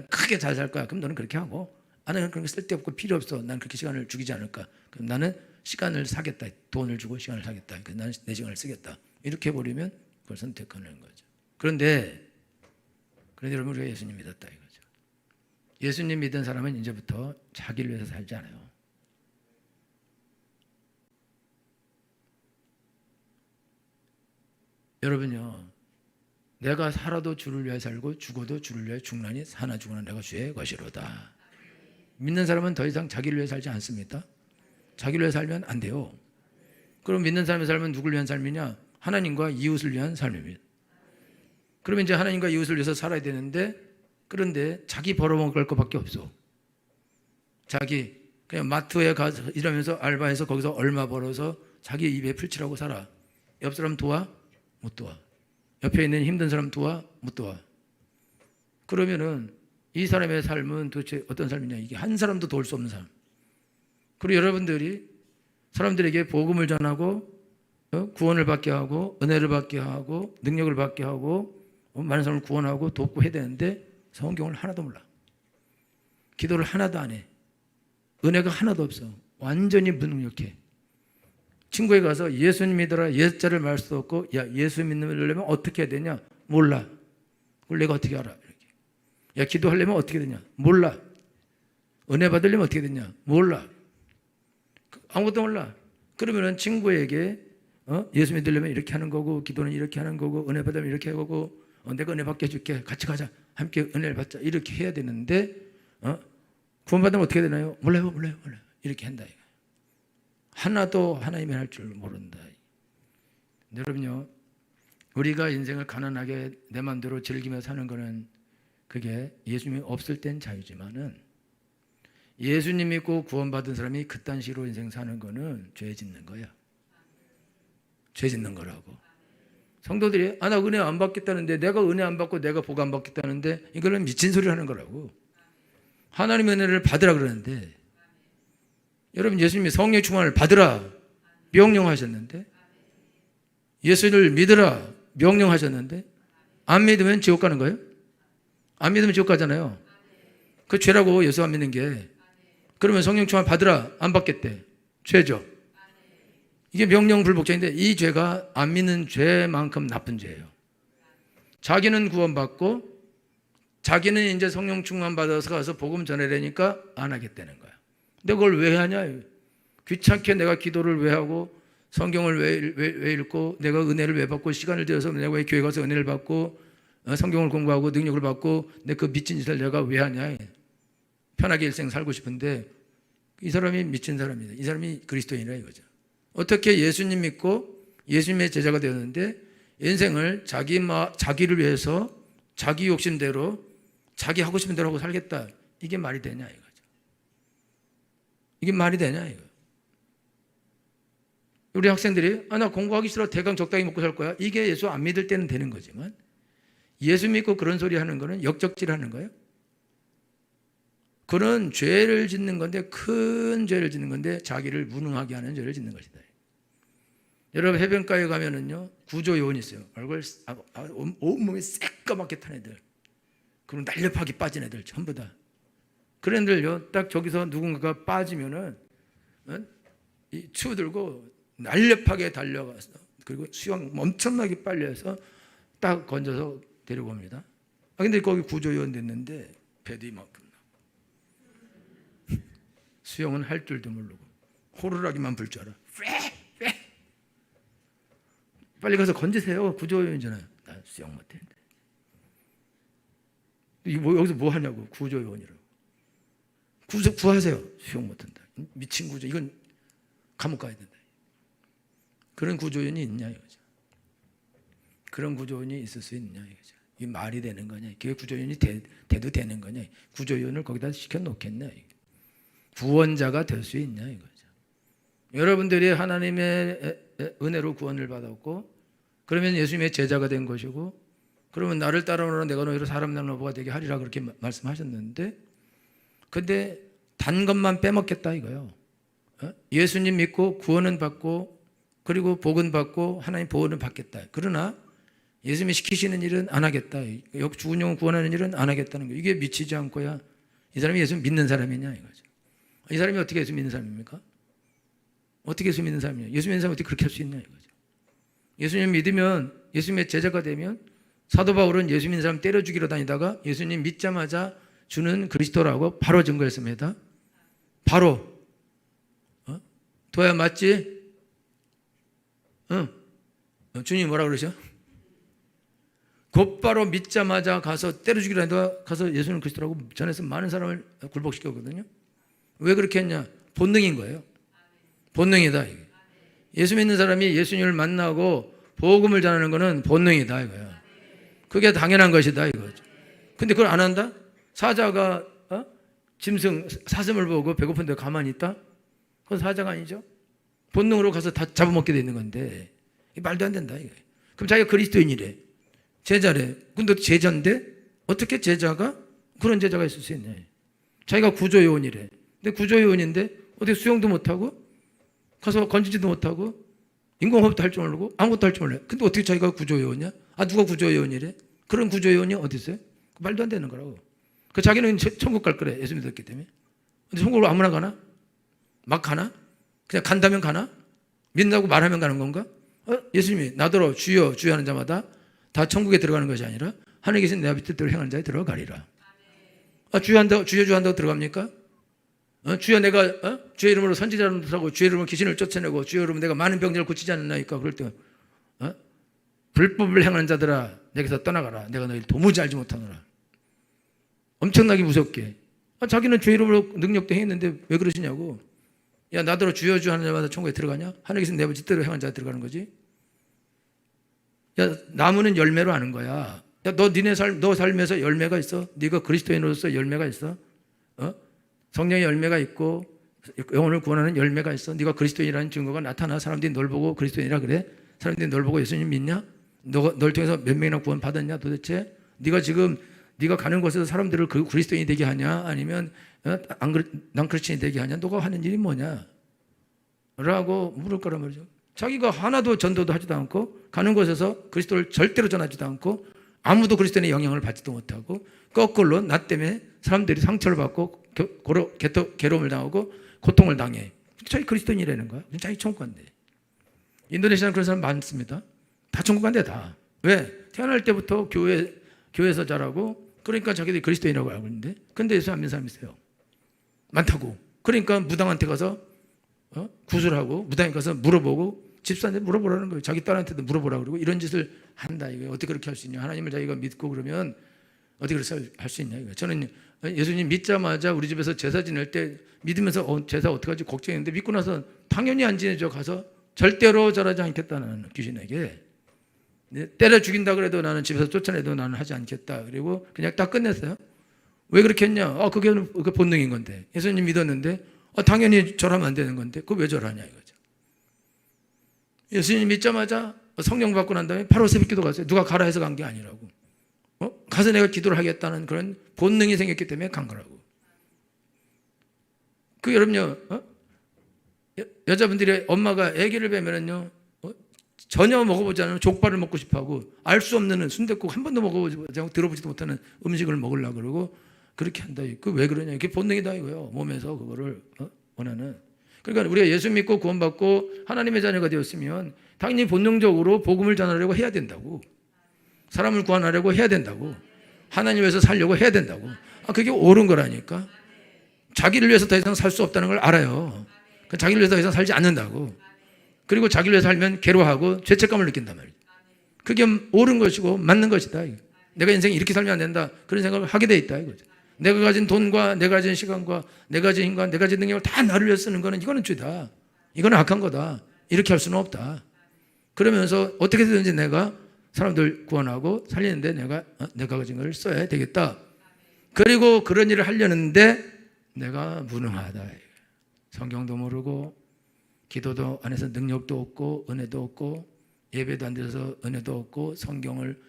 크게 잘 살 거야. 그럼 너는 그렇게 하고 나는 그런 게 쓸데없고 필요 없어. 나는 그렇게 시간을 죽이지 않을까. 그럼 나는 시간을 사겠다. 돈을 주고 시간을 사겠다. 그래서 나는 내 시간을 쓰겠다. 이렇게 해버리면 그걸 선택하는 거죠. 그런데 여러분 우리가 예수님 믿었다 이거죠. 예수님 믿은 사람은 이제부터 자기를 위해서 살지 않아요. 여러분요, 내가 살아도 주를 위해 살고 죽어도 주를 위해 죽나니 사나 죽으나 내가 주의 것이로다. 믿는 사람은 더 이상 자기를 위해 살지 않습니다. 자기를 위해 살면 안 돼요. 그럼 믿는 사람의 삶은 누굴 위한 삶이냐? 하나님과 이웃을 위한 삶입니다. 그러면 이제 하나님과 이웃을 위해서 살아야 되는데 그런데 자기 벌어먹을 것밖에 없어. 자기 그냥 마트에 가서 일하면서 알바해서 거기서 얼마 벌어서 자기 입에 풀칠하고 살아. 옆 사람 도와? 못 도와. 옆에 있는 힘든 사람 도와? 못 도와. 그러면은 이 사람의 삶은 도대체 어떤 삶이냐? 이게 한 사람도 도울 수 없는 삶. 그리고 여러분들이 사람들에게 복음을 전하고 구원을 받게 하고 은혜를 받게 하고 능력을 받게 하고 많은 사람을 구원하고 돕고 해야 되는데 성경을 하나도 몰라. 기도를 하나도 안 해. 은혜가 하나도 없어. 완전히 무능력해. 친구에 가서 예수님 믿어라 예자를 말 수도 없고 야 예수 믿으려면 어떻게 해야 되냐? 몰라. 그걸 내가 어떻게 알아? 이렇게. 야 기도하려면 어떻게 되냐? 몰라. 은혜 받으려면 어떻게 되냐? 몰라. 아무것도 몰라. 그러면은 친구에게 예수 믿으려면 이렇게 하는 거고 기도는 이렇게 하는 거고 은혜 받으면 이렇게 하고 내가 은혜 받게 해줄게. 같이 가자. 함께 은혜를 받자. 이렇게 해야 되는데 구원받으면 어떻게 되나요? 몰라요. 이렇게 한다. 하나도 하나님이 할 줄 모른다. 여러분요, 우리가 인생을 가난하게 내 마음대로 즐기며 사는 거는 그게 예수님이 없을 땐 자유지만은 예수님 믿고 구원받은 사람이 그딴 식으로 인생 사는 거는 죄 짓는 거야. 죄 짓는 거라고. 성도들이 나 은혜 안 받겠다는데, 내가 은혜 안 받고 내가 복 안 받겠다는데, 이거는 미친 소리를 하는 거라고. 하나님의 은혜를 받으라 그러는데, 여러분 예수님이 성령 충만을 받으라 명령하셨는데, 예수를 믿으라 명령하셨는데, 안 믿으면 지옥 가는 거예요? 안 믿으면 지옥 가잖아요. 그 죄라고, 예수 안 믿는 게. 그러면 성령 충만 받으라, 안 받겠대. 죄죠. 이게 명령불복죄인데, 이 죄가 안 믿는 죄만큼 나쁜 죄예요. 자기는 구원받고 자기는 이제 성령 충만 받아서 가서 복음 전해라니까 안 하겠다는 거야. 근데 그걸 왜 하냐? 귀찮게 내가 기도를 왜 하고, 성경을 왜 읽고, 내가 은혜를 왜 받고, 시간을 들여서 내가 왜 교회 가서 은혜를 받고, 성경을 공부하고 능력을 받고, 내 그 미친 짓을 내가 왜 하냐? 편하게 일생 살고 싶은데, 이 사람이 미친 사람이다. 이 사람이 그리스도인이라 이거죠. 어떻게 예수님 믿고 예수님의 제자가 되었는데 인생을 자기를 위해서 자기 욕심대로 자기 하고 싶은 대로 하고 살겠다. 이게 말이 되냐 이거죠. 이게 말이 되냐 이거. 우리 학생들이 나 공부하기 싫어, 대강 적당히 먹고 살 거야. 이게 예수 안 믿을 때는 되는 거지만, 예수 믿고 그런 소리 하는 거는 역적질 하는 거예요. 그런 죄를 짓는 건데, 큰 죄를 짓는 건데, 자기를 무능하게 하는 죄를 짓는 것이다. 여러분 해변가에 가면은요, 구조요원이 있어요. 얼굴 온몸이 새까맣게 탄 애들, 그리고 날렵하게 빠진 애들 전부 다. 그런 애들요, 딱 저기서 누군가가 빠지면은 이 추 들고 날렵하게 달려가서, 그리고 수영 엄청나게 빨리 해서 딱 건져서 데리고 옵니다. 근데 거기 구조요원 됐는데 배도 이만큼 나고, 수영은 할 줄도 모르고 호루라기만 불 줄 알아. 빨리 가서 건지세요. 구조요원이잖아요. 나 수영 못했는데. 여기서 뭐 하냐고. 구조요원이라고. 구하세요. 수영 못한다. 미친 구조. 이건 감옥 가야 된다. 그런 구조원이 있냐 이거죠. 그런 구조원이 있을 수 있냐 이거죠. 이게 말이 되는 거냐. 그게 구조원이 돼도 되는 거냐. 구조원을 거기다 시켜놓겠냐. 구원자가 될 수 있냐 이거죠. 여러분들이 하나님의 은혜로 구원을 받았고, 그러면 예수님의 제자가 된 것이고, 그러면 나를 따라오라 내가 너희를 사람 나라보가 되게 하리라 그렇게 말씀하셨는데, 근데 단 것만 빼먹겠다 이거요. 예수님 믿고 구원은 받고, 그리고 복은 받고, 하나님 보호는 받겠다. 그러나 예수님이 시키시는 일은 안 하겠다. 죽은 영혼 구원하는 일은 안 하겠다는 거. 이게 미치지 않고야 이 사람이 예수 믿는 사람이냐 이거죠. 이 사람이 어떻게 예수 믿는 사람입니까? 어떻게 예수 믿는 사람이냐? 예수 믿는 사람이 어떻게 그렇게 할 수 있냐 이거죠. 예수님 믿으면, 예수님의 제자가 되면, 사도 바울은 예수 믿는 사람 때려 죽이러 다니다가 예수님 믿자마자 주는 그리스도라고 바로 증거했습니다. 바로. 도야 맞지? 주님이 뭐라 그러셔? 곧바로 믿자마자 가서 때려 죽이러 다니다가 가서 예수는 그리스도라고 전해서 많은 사람을 굴복시켰거든요. 왜 그렇게 했냐? 본능인 거예요. 본능이다. 이게. 예수 믿는 사람이 예수님을 만나고 복음을 전하는 것은 본능이다 이거야. 그게 당연한 것이다 이거죠. 근데 그걸 안 한다? 사자가 짐승 사슴을 보고 배고픈데 가만히 있다? 그건 사자가 아니죠. 본능으로 가서 다 잡아먹게 돼 있는 건데, 말도 안 된다 이거야. 그럼 자기가 그리스도인이래, 제자래. 근데 제자인데 어떻게 제자가 그런 제자가 있을 수 있냐? 자기가 구조요원이래. 근데 구조요원인데 어떻게 수영도 못하고 가서 건지지도 못하고 인공호흡도 할 줄 모르고 아무것도 할 줄 몰라요. 근데 어떻게 자기가 구조요원이야? 누가 구조요원이래? 그런 구조요원이 어디 있어요? 말도 안 되는 거라고. 그 자기는 천국 갈 거래, 예수 믿었기 때문에. 근데 천국으로 아무나 가나? 막 가나? 그냥 간다면 가나? 믿는다고 말하면 가는 건가? 예수님이 나더러 주여 주여 하는 자마다 다 천국에 들어가는 것이 아니라 하늘에 계신 내 아버지 뜻대로 행하는 자에 들어가리라. 주여 한다고, 주여 주여 한다고 들어갑니까? 주여 내가 주의 이름으로 선지자를 하고 주의 이름으로 귀신을 쫓아내고 주의 이름으로 내가 많은 병들을 고치지 않나이까? 그럴 때 불법을 행하는 자들아 내게서 떠나가라. 내가 너희를 도무지 알지 못하노라. 엄청나게 무섭게. 자기는 주의 이름으로 능력도 행했는데 왜 그러시냐고. 야, 나더러 주여 주여 하는 자마다 천국에 들어가냐? 하늘에 계신 내 아버지 뜻대로 행하는 자가 들어가는 거지. 야, 나무는 열매로 아는 거야. 야, 너 삶에서 열매가 있어? 네가 그리스도인으로서 열매가 있어? 성령의 열매가 있고 영혼을 구원하는 열매가 있어? 네가 그리스도인이라는 증거가 나타나 사람들이 널 보고 그리스도인이라 그래? 사람들이 널 보고 예수님 믿냐? 널 통해서 몇 명이나 구원 받았냐 도대체? 네가 지금 네가 가는 곳에서 사람들을 그리스도인이 되게 하냐? 아니면 난 크리스천이 되게 하냐? 너가 하는 일이 뭐냐? 라고 물을 거란 말이죠. 자기가 하나도 전도도 하지도 않고 가는 곳에서 그리스도를 절대로 전하지도 않고 아무도 그리스도인의 영향을 받지도 못하고 거꾸로 나 때문에 사람들이 상처를 받고 괴로움을 당하고 고통을 당해. 자기 그리스도인이라는 거야. 자기 천국 간대. 인도네시아는 그런 사람 많습니다. 다 천국 간대 다. 왜? 태어날 때부터 교회에서 자라고 그러니까 자기들이 그리스도인이라고 알고 있는데 근데 예수 안 믿는 사람이 있어요. 많다고. 그러니까 무당한테 가서 구술하고 무당에 가서 물어보고 집사한테 물어보라는 거예요. 자기 딸한테도 물어보라 그러고 이런 짓을 한다 이거예요. 어떻게 그렇게 할 수 있냐? 하나님을 자기가 믿고 그러면 어떻게 그렇게 할 수 있냐 이거예요. 저는 예수님 믿자마자 우리 집에서 제사 지낼 때 믿으면서 제사 어떻게 하지 걱정했는데 믿고 나서 당연히 안 지내죠. 가서 절대로 절하지 않겠다는 귀신에게 때려 죽인다 그래도 나는 집에서 쫓아내도 나는 하지 않겠다. 그리고 그냥 딱 끝냈어요. 왜 그렇게 했냐? 그게 본능인 건데 예수님 믿었는데 당연히 절하면 안 되는 건데 그거 왜 절하냐 이거죠. 예수님 믿자마자 성령 받고 난 다음에 바로 새벽기도 갔어요. 누가 가라 해서 간 게 아니라고. 가서 내가 기도를 하겠다는 그런 본능이 생겼기 때문에 간 거라고. 여러분요, 여자분들이 엄마가 아기를 뵈면은요, 전혀 먹어보지 않은 족발을 먹고 싶어하고 알 수 없는 순댓국 한 번도 먹어보지 않고 들어보지도 못하는 음식을 먹으려고 그러고 그렇게 한다. 그 왜 그러냐? 이게 본능이다 이거요. 몸에서 그거를 원하는. 그러니까 우리가 예수 믿고 구원받고 하나님의 자녀가 되었으면 당연히 본능적으로 복음을 전하려고 해야 된다고. 사람을 구원하려고 해야 된다고. 하나님 위해서 살려고 해야 된다고. 그게 옳은 거라니까. 자기를 위해서 더 이상 살 수 없다는 걸 알아요. 자기를 위해서 더 이상 살지 않는다고. 그리고 자기를 위해서 살면 괴로워하고 죄책감을 느낀단 말이에요. 그게 옳은 것이고 맞는 것이다. 내가 인생 이렇게 살면 안 된다. 그런 생각을 하게 돼 있다 이거죠. 내가 가진 돈과 내가 가진 시간과 내가 가진 힘과 내가 가진 능력을 다 나를 위해서 쓰는 거는 이거는 죄다. 이거는 악한 거다. 이렇게 할 수는 없다. 그러면서 어떻게든지 내가 사람들 구원하고 살리는데 내가 가진 걸 써야 되겠다. 그리고 그런 일을 하려는데 내가 무능하다. 성경도 모르고 기도도 안 해서 능력도 없고 은혜도 없고 예배도 안 드려서 은혜도 없고 성경을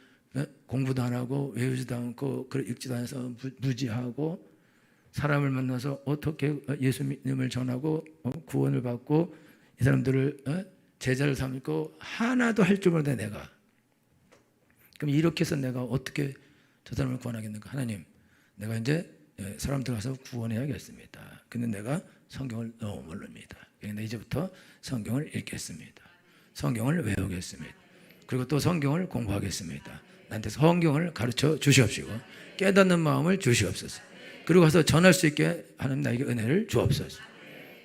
공부도 안 하고 외우지도 않고 읽지도 않아서 무지하고 사람을 만나서 어떻게 예수님을 전하고 구원을 받고 이 사람들을 제자를 삼고 하나도 할 줄 모르는데 내가 그럼 이렇게 해서 내가 어떻게 저 사람을 구원하겠는가? 하나님 내가 이제 사람들 가서 구원해야겠습니다. 근데 내가 성경을 너무 모릅니다. 그런데 이제부터 성경을 읽겠습니다. 성경을 외우겠습니다. 그리고 또 성경을 공부하겠습니다. 나한테 성경을 가르쳐 주시옵시고 깨닫는 마음을 주시옵소서. 그리고 가서 전할 수 있게 하나님 나에게 은혜를 주옵소서.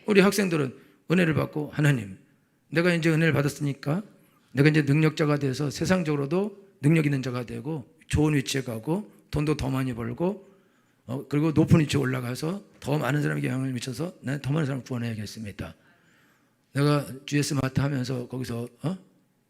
우리 학생들은 은혜를 받고 하나님 내가 이제 은혜를 받았으니까 내가 이제 능력자가 돼서 세상적으로도 능력 있는 자가 되고 좋은 위치에 가고 돈도 더 많이 벌고 그리고 높은 위치에 올라가서 더 많은 사람에게 영향을 미쳐서 나는 더 많은 사람을 구원해야겠습니다. 내가 GS 마트 하면서 거기서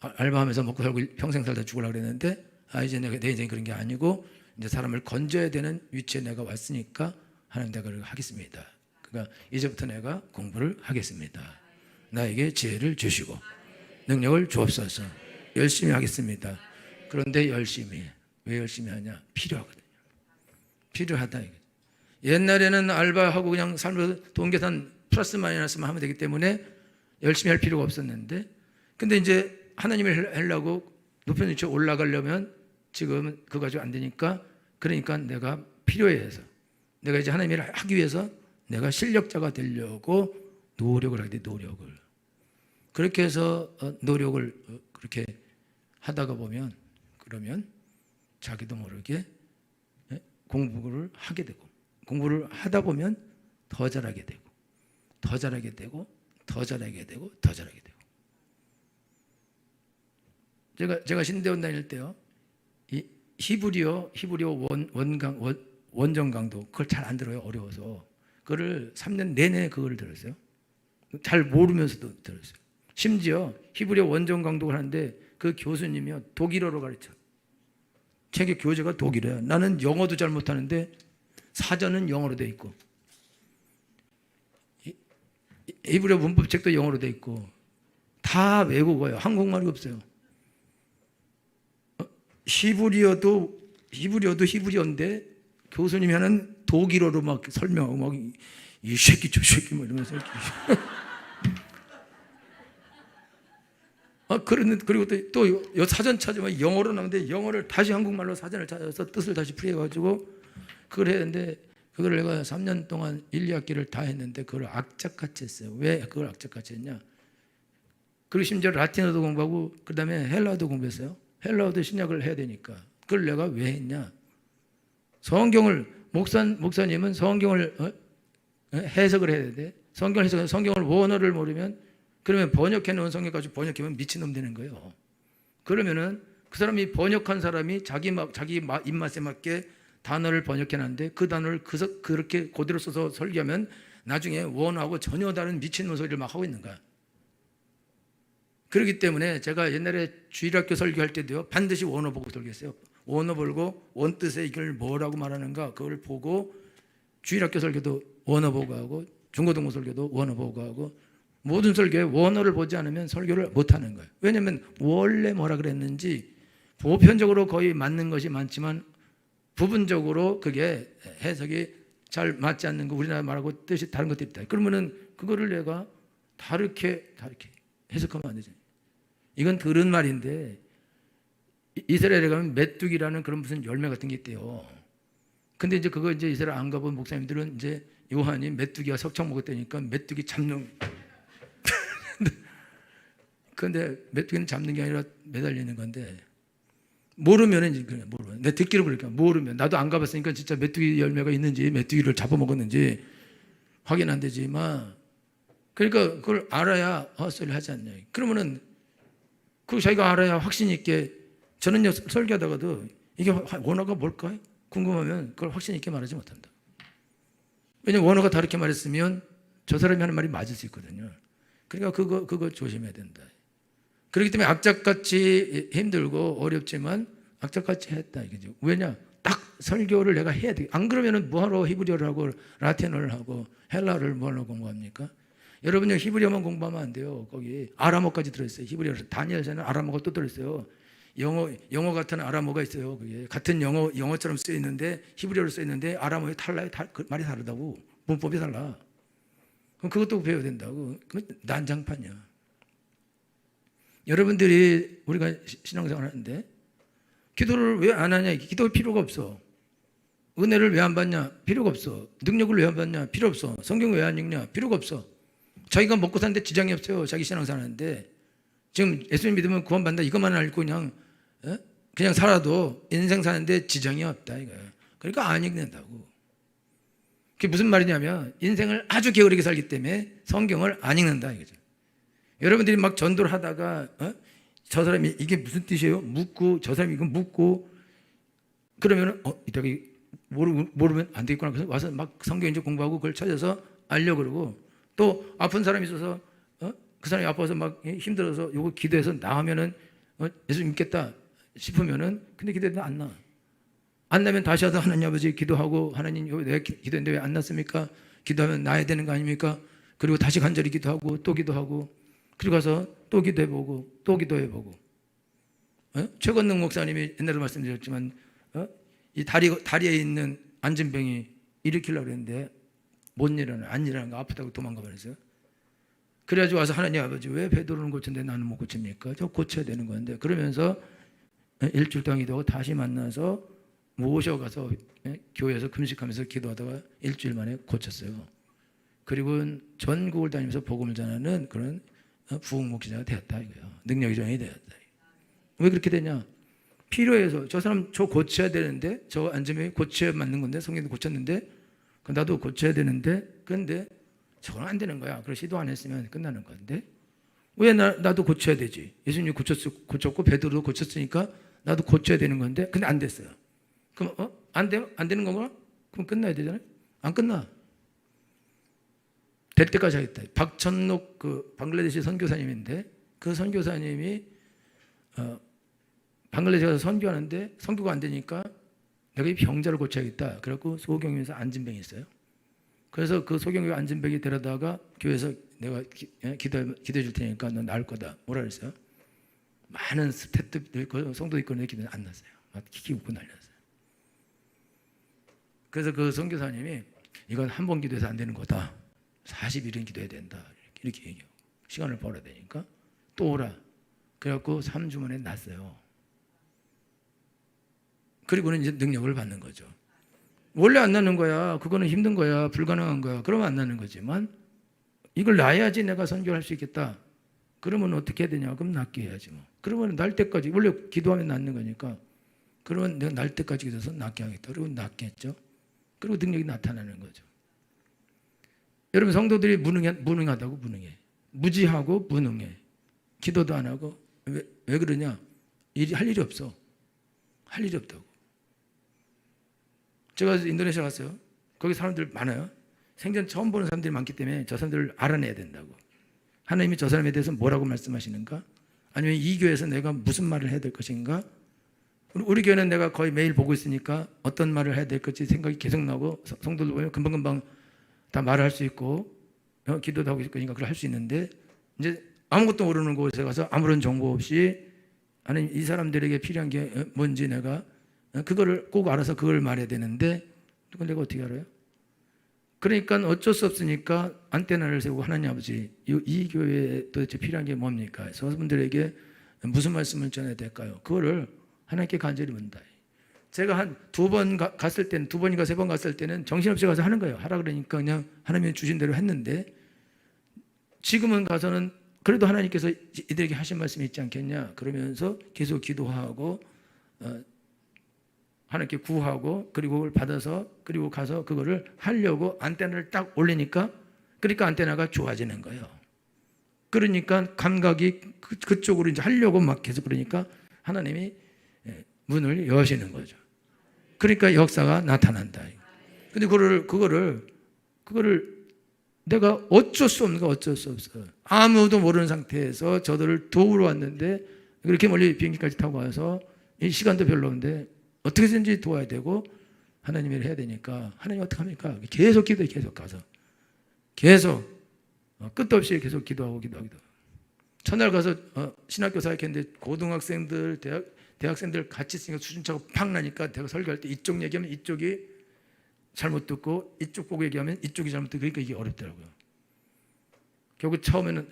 알바하면서 먹고 살고 평생 살다 죽으려고 그랬는데 이제 내 인생이 그런 게 아니고 이제 사람을 건져야 되는 위치에 내가 왔으니까 하나님 내가 그걸 하겠습니다. 그러니까 이제부터 내가 공부를 하겠습니다. 나에게 지혜를 주시고 능력을 주옵소서. 열심히 하겠습니다. 그런데 왜 열심히 하냐? 필요하거든요. 필요하다. 옛날에는 알바하고 그냥 삶으로 돈 계산 플러스 마이너스만 하면 되기 때문에 열심히 할 필요가 없었는데 근데 이제 하나님을 하려고 높은 위치에 올라가려면 지금은 그거 가지고 안 되니까 그러니까 내가 필요해서 내가 이제 하나님의 일을 하기 위해서 내가 실력자가 되려고 노력을 하게 돼. 노력을 그렇게 해서 노력을 그렇게 하다가 보면 그러면 자기도 모르게 공부를 하게 되고 공부를 하다 보면 더 잘하게 되고 더 잘하게 되고 더 잘하게 되고 더 잘하게 되고 제가 신대원 다닐 때요 이 히브리어 원정 강도 그걸 잘 안 들어요. 어려워서 그거를 3년 내내 그걸 들었어요. 잘 모르면서도 들었어요. 심지어 히브리어 원정 강독을 하는데 그 교수님이요 독일어로 가르쳐. 책의 교재가 독일어야. 나는 영어도 잘 못하는데 사전은 영어로 돼 있고 히브리어 문법책도 영어로 돼 있고 다 외국어예요. 한국말이 없어요. 히브리어도 히브리어인데 교수님이 하는 독일어로 막 설명하고 막 이 새끼 저 새끼 뭐 이러면서 그리고 또 사전 찾으면 영어로 나오는데 영어를 다시 한국말로 사전을 찾아서 뜻을 다시 풀이해가지고 그걸 해야 되는데 그걸 내가 3년 동안 1, 2학기를 다 했는데 그걸 악착같이 했어요. 왜 그걸 악착같이 했냐? 그리고 심지어 라틴어도 공부하고 그 다음에 헬라어도 공부했어요. 헬라어도 신약을 해야 되니까. 그걸 내가 왜 했냐? 성경을 목사님은 성경을 해석을 해야 돼. 성경을 해석해서 성경을 원어를 모르면 그러면 번역해 놓은 성경 가지고 번역하면 미친놈 되는 거예요. 그러면은 그 사람이 번역한 사람이 자기 입맛에 맞게 단어를 번역해 놨는데 그 단어를 그렇게 그대로 써서 설교하면 나중에 원어하고 전혀 다른 미친놈 소리를 막 하고 있는 거야. 그렇기 때문에 제가 옛날에 주일학교 설교할 때도요 반드시 원어 보고 설교했어요. 원어 보고 원뜻에 이걸 뭐라고 말하는가 그걸 보고 주일학교 설교도 원어 보고 하고 중고등부 설교도 원어 보고 하고 모든 설교에 원어를 보지 않으면 설교를 못하는 거예요. 왜냐하면 원래 뭐라 그랬는지 보편적으로 거의 맞는 것이 많지만 부분적으로 그게 해석이 잘 맞지 않는 거 우리나라 말하고 뜻이 다른 것도 있다. 그러면은 그거를 내가 다르게 해석하면 안 되죠. 이건 들은 말인데 이스라엘에 가면 메뚜기라는 그런 무슨 열매 같은 게 있대요. 근데 이제 그거 이제 이스라엘 안 가본 목사님들은 이제 요한이 메뚜기가 석청 먹었다니까 메뚜기 잡는. 근데 메뚜기는 잡는 게 아니라 매달리는 건데 모르면은 이제 그래 모르면 내 듣기로 그러니까 모르면 나도 안 가봤으니까 진짜 메뚜기 열매가 있는지 메뚜기를 잡아먹었는지 확인 안 되지만 그러니까 그걸 알아야 헛소리를 하지 않냐. 그러면은 그 자기가 알아야 확신 있게 저는요 설교하다가도 이게 원어가 뭘까 궁금하면 그걸 확신 있게 말하지 못한다. 왜냐면 원어가 다르게 말했으면 저 사람이 하는 말이 맞을 수 있거든요. 그러니까 그거 조심해야 된다. 그렇기 때문에 악착같이 힘들고 어렵지만 악착같이 했다 이거죠. 왜냐? 딱 설교를 내가 해야 돼. 안 그러면은 뭐하러 히브리어를 하고 라틴어를 하고 헬라어를 뭐하러 공부합니까? 여러분요 히브리어만 공부하면 안 돼요. 거기 아람어까지 들어있어요. 히브리어 다니엘서는 아람어가 또 들어있어요. 영어 같은 아람어가 있어요. 그게 같은 영어처럼 쓰여 있는데 히브리어로 쓰여 있는데 아람어에 달라요. 말이 다르다고 문법이 달라. 그럼 그것도 배워야 된다고. 난장판이야. 여러분들이 우리가 신앙생활 하는데 기도를 왜 안 하냐? 기도할 필요가 없어. 은혜를 왜 안 받냐? 필요가 없어. 능력을 왜 안 받냐? 필요 없어. 성경 왜 안 읽냐? 필요가 없어. 자기가 먹고 사는데 지장이 없어요. 자기 신앙생활 하는데 지금 예수님 믿으면 구원받는다 이것만 알고 그냥 살아도 인생 사는데 지장이 없다 이거야. 그러니까 안 읽는다고. 그게 무슨 말이냐면 인생을 아주 게으르게 살기 때문에 성경을 안 읽는다 이거죠. 여러분들이 막 전도를 하다가 저 사람이 이게 무슨 뜻이에요? 묻고 저 사람이 이거 묻고 그러면은 이따가 모르면 안 되겠구나. 그래서 와서 막 성경 이제 공부하고 그걸 찾아서 알려 그러고 또 아픈 사람이 있어서 그 사람이 아파서 막 힘들어서 요거 기도해서 나으면은 예수 믿겠다 싶으면은 근데 기도해도 안 나. 안 나면 다시 와서 하나님 아버지 기도하고 하나님 내가 기도했는데 왜 안 났습니까? 기도하면 나야 되는 거 아닙니까? 그리고 다시 간절히 기도하고 또 기도하고 그리고 가서 또 기도해보고 또 기도해보고 최건능 목사님이 옛날에 말씀드렸지만 이 다리에 있는 안진병이 일으키려고 그랬는데 못 안 일어나는 거 아프다고 도망가 버렸어요. 그래가지고 와서 하나님 아버지 왜 베드로는 고쳤는데 나는 못 고칩니까? 저 고쳐야 되는 건데 그러면서 일주일 동안 기도하고 다시 만나서 모셔가서 교회에서 금식하면서 기도하다가 일주일 만에 고쳤어요. 그리고 전국을 다니면서 복음을 전하는 그런 부흥 목회자가 되었다 이거예요. 능력의 종이 되었다. 왜 그렇게 되냐? 필요해서 저 사람 저 고쳐야 되는데 저 안전병이 고쳐야 맞는 건데 성경도 고쳤는데 나도 고쳐야 되는데 그런데 저건 안 되는 거야. 그래서 시도 안 했으면 끝나는 건데 왜 나도 고쳐야 되지? 예수님이 고쳤고 베드로도 고쳤으니까 나도 고쳐야 되는 건데 근데 안 됐어요. 그럼 안 되는 건가? 그럼 끝나야 되잖아요. 안 끝나. 될 때까지 하겠다. 박천록 그 방글라데시 선교사님인데 그 선교사님이 방글라데시 가서 선교하는데 선교가 안 되니까 내가 이 병자를 고쳐야겠다. 그래갖고 소경에서 안진병이 있어요. 그래서 그 소경교 안진병이 데려다가 교회에서 내가 기도해 줄 테니까 너 나을 거다. 뭐라 그랬어요? 많은 스태프도 있고 성도 있고 기도는 안 났어요. 막 키키 웃고 날렸어요. 그래서 그 선교사님이 이건 한 번 기도해서 안 되는 거다. 40일은 기도해야 된다. 이렇게 얘기하고 시간을 벌어야 되니까 또 오라. 그래갖고 3주 만에 났어요. 그리고는 이제 능력을 받는 거죠. 원래 안 나는 거야. 그거는 힘든 거야. 불가능한 거야. 그러면 안 나는 거지만 이걸 놔야지 내가 선교할 수 있겠다. 그러면 어떻게 해야 되냐? 그럼 낫게 해야지 뭐. 그러면 날 때까지 원래 기도하면 낫는 거니까 그러면 내가 날 때까지 기도해서 낫게 하겠다. 그리고 낫게 했죠. 그리고 능력이 나타나는 거죠. 여러분 성도들이 무능하다고 무능해. 무지하고 무능해. 기도도 안 하고 왜 그러냐? 할 일이 없어. 할 일이 없다고. 제가 인도네시아 갔어요. 거기 사람들 많아요. 생전 처음 보는 사람들이 많기 때문에 저 사람들을 알아내야 된다고. 하나님이 저 사람에 대해서 뭐라고 말씀하시는가? 아니면 이 교회에서 내가 무슨 말을 해야 될 것인가? 우리 교회는 내가 거의 매일 보고 있으니까 어떤 말을 해야 될 것인지 생각이 계속 나고 성도들 보면 금방금방 다 말을 할 수 있고 기도도 하고 있을 거니까 그걸 할 수 있는데 이제 아무것도 모르는 곳에 가서 아무런 정보 없이 아니 이 사람들에게 필요한 게 뭔지 내가 그거를 꼭 알아서 그걸 말해야 되는데 그걸 내가 어떻게 알아요? 그러니까 어쩔 수 없으니까 안테나를 세우고 하나님 아버지 이 교회에 도대체 필요한 게 뭡니까? 저분들에게 무슨 말씀을 전해야 될까요? 그거를 하나님께 간절히 묻는다. 제가 한 두 번 갔을 때는 두 번인가 세 번 갔을 때는 정신없이 가서 하는 거예요. 하라 그러니까 그냥 하나님이 주신 대로 했는데 지금은 가서는 그래도 하나님께서 이들에게 하신 말씀이 있지 않겠냐 그러면서 계속 기도하고 하나님께 구하고 그리고 그걸 받아서 그리고 가서 그거를 하려고 안테나를 딱 올리니까 그러니까 안테나가 좋아지는 거예요. 그러니까 감각이 그쪽으로 이제 하려고 막 계속 그러니까 하나님이 문을 여시는 거죠. 그러니까 역사가 나타난다. 근데 그거를 내가 어쩔 수 없는 거 어쩔 수 없어. 아무도 모르는 상태에서 저들을 도우러 왔는데 그렇게 멀리 비행기까지 타고 와서 이 시간도 별로 없는데 어떻게든지 도와야 되고 하나님이 해야 되니까 하나님 어떻게 합니까? 계속 기도해 계속 가서 계속 끝도 없이 계속 기도하고 첫날 가서 신학교 사역했는데 고등학생들 대학생들 같이 있으니까 수준차가 팍 나니까 내가 설교할 때 이쪽 얘기하면 이쪽이 잘못 듣고 이쪽 보고 얘기하면 이쪽이 잘못 듣고 그러니까 이게 어렵더라고요. 결국 처음에는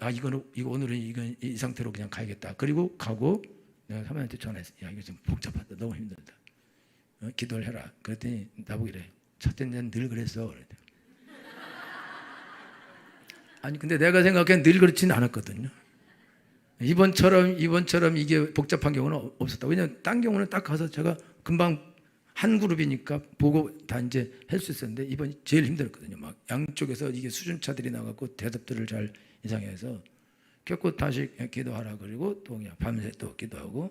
이거 오늘은 이 상태로 그냥 가야겠다. 그리고 가고 내가 사모님한테 전화했어. 야 이거 좀 복잡하다. 너무 힘들다. 기도를 해라. 그랬더니 나보고 이래. 첫째 난 늘 그랬어. 그랬더니. 아니 근데 내가 생각엔 늘 그렇지는 않았거든요. 이번처럼 이게 복잡한 경우는 없었다. 왜냐하면 딴 경우는 딱 가서 제가 금방 한 그룹이니까 보고 다 이제 할 수 있었는데 이번이 제일 힘들었거든요. 막 양쪽에서 이게 수준차들이 나가고 대답들을 잘 이상해서 결국 다시 기도하라 그리고 또 그냥 밤새 또 기도하고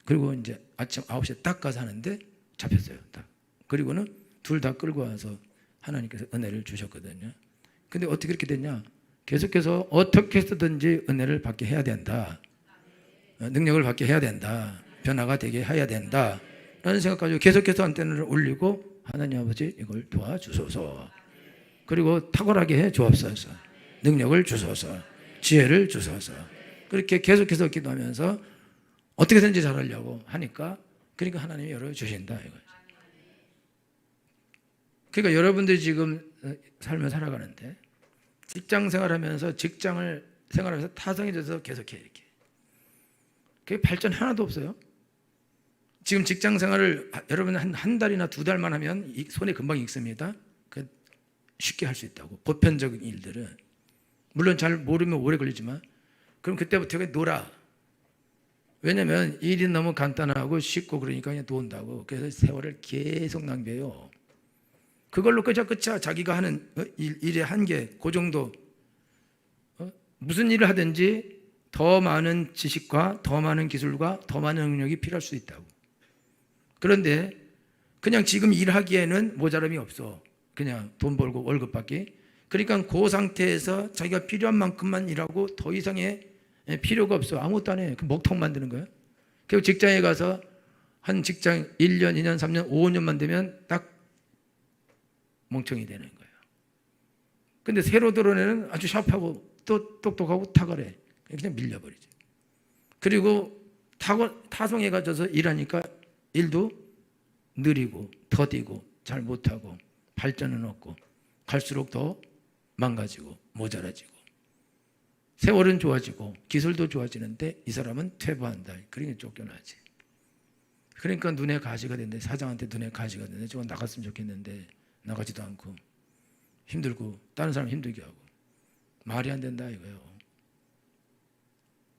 그리고 이제 아침 9시에 딱 가서 하는데 잡혔어요. 딱. 그리고는 둘 다 끌고 와서 하나님께서 은혜를 주셨거든요. 근데 어떻게 그렇게 됐냐? 계속해서 어떻게 해서든지 은혜를 받게 해야 된다. 능력을 받게 해야 된다. 변화가 되게 해야 된다. 라는 생각 가지고 계속해서 안테나를 올리고 하나님 아버지 이걸 도와주소서. 그리고 탁월하게 해 주옵소서. 능력을 주소서. 지혜를 주소서. 그렇게 계속해서 기도하면서 어떻게든지 잘하려고 하니까 그러니까 하나님이 열어주신다 이거죠. 그러니까 여러분들이 지금 삶을 살아가는데 직장 생활하면서 직장을 생활하면서 타성해져서 계속해 이렇게. 그게 발전 하나도 없어요. 지금 직장 생활을 여러분 한 달이나 두 달만 하면 손에 금방 익습니다. 쉽게 할 수 있다고. 보편적인 일들은 물론 잘 모르면 오래 걸리지만 그럼 그때부터 놀아. 왜냐하면 일이 너무 간단하고 쉽고 그러니까 그냥 논다고. 그래서 세월을 계속 낭비해요. 그걸로 끝이야. 자기가 하는 일의 한계, 그 정도. 무슨 일을 하든지 더 많은 지식과 더 많은 기술과 더 많은 능력이 필요할 수 있다고. 그런데 그냥 지금 일하기에는 모자람이 없어. 그냥 돈 벌고 월급 받기. 그러니까 그 상태에서 자기가 필요한 만큼만 일하고 더 이상의 필요가 없어. 아무것도 안 해. 그 먹통 만드는 거야. 그리고 직장에 가서 한 직장 1년, 2년, 3년, 5년만 되면 딱 멍청이 되는 거예요. 근데 새로 들어온 애는 아주 샤프하고 또 똑똑하고 탁월해. 그냥 밀려버리죠. 그리고 타성에 갇혀서 일하니까 일도 느리고 더디고 잘 못하고 발전은 없고 갈수록 더 망가지고 모자라지고 세월은 좋아지고 기술도 좋아지는데 이 사람은 퇴보한다. 그러니까 쫓겨나지. 그러니까 눈에 가시가 된대. 사장한테 눈에 가시가 된대. 저거 나갔으면 좋겠는데 나가지도 않고 힘들고 다른 사람 힘들게 하고 말이 안 된다 이거예요.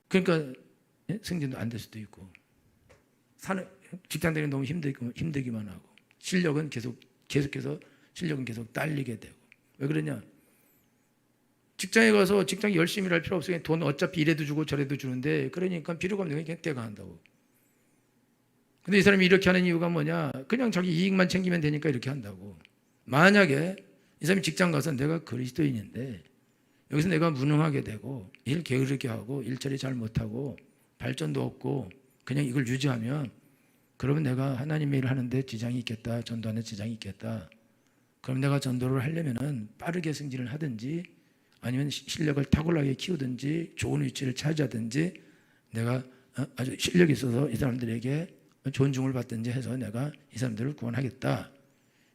그러니까 승진도 안 될 수도 있고 직장 다니는 너무 힘들기만 하고 실력은 계속해서 실력은 계속 딸리게 되고. 왜 그러냐? 직장에 가서 직장 열심히 할 필요 없어요. 돈 어차피 이래도 주고 저래도 주는데 그러니까 필요가 없는 게 때가 한다고. 근데 이 사람이 이렇게 하는 이유가 뭐냐? 그냥 자기 이익만 챙기면 되니까 이렇게 한다고. 만약에 이 사람이 직장 가서 내가 그리스도인인데 여기서 내가 무능하게 되고 일 게으르게 하고 일처리 잘 못하고 발전도 없고 그냥 이걸 유지하면 그러면 내가 하나님의 일을 하는데 지장이 있겠다. 전도하는 지장이 있겠다. 그럼 내가 전도를 하려면은 빠르게 승진을 하든지 아니면 실력을 탁월하게 키우든지 좋은 위치를 차지하든지 내가 아주 실력이 있어서 이 사람들에게 존중을 받든지 해서 내가 이 사람들을 구원하겠다.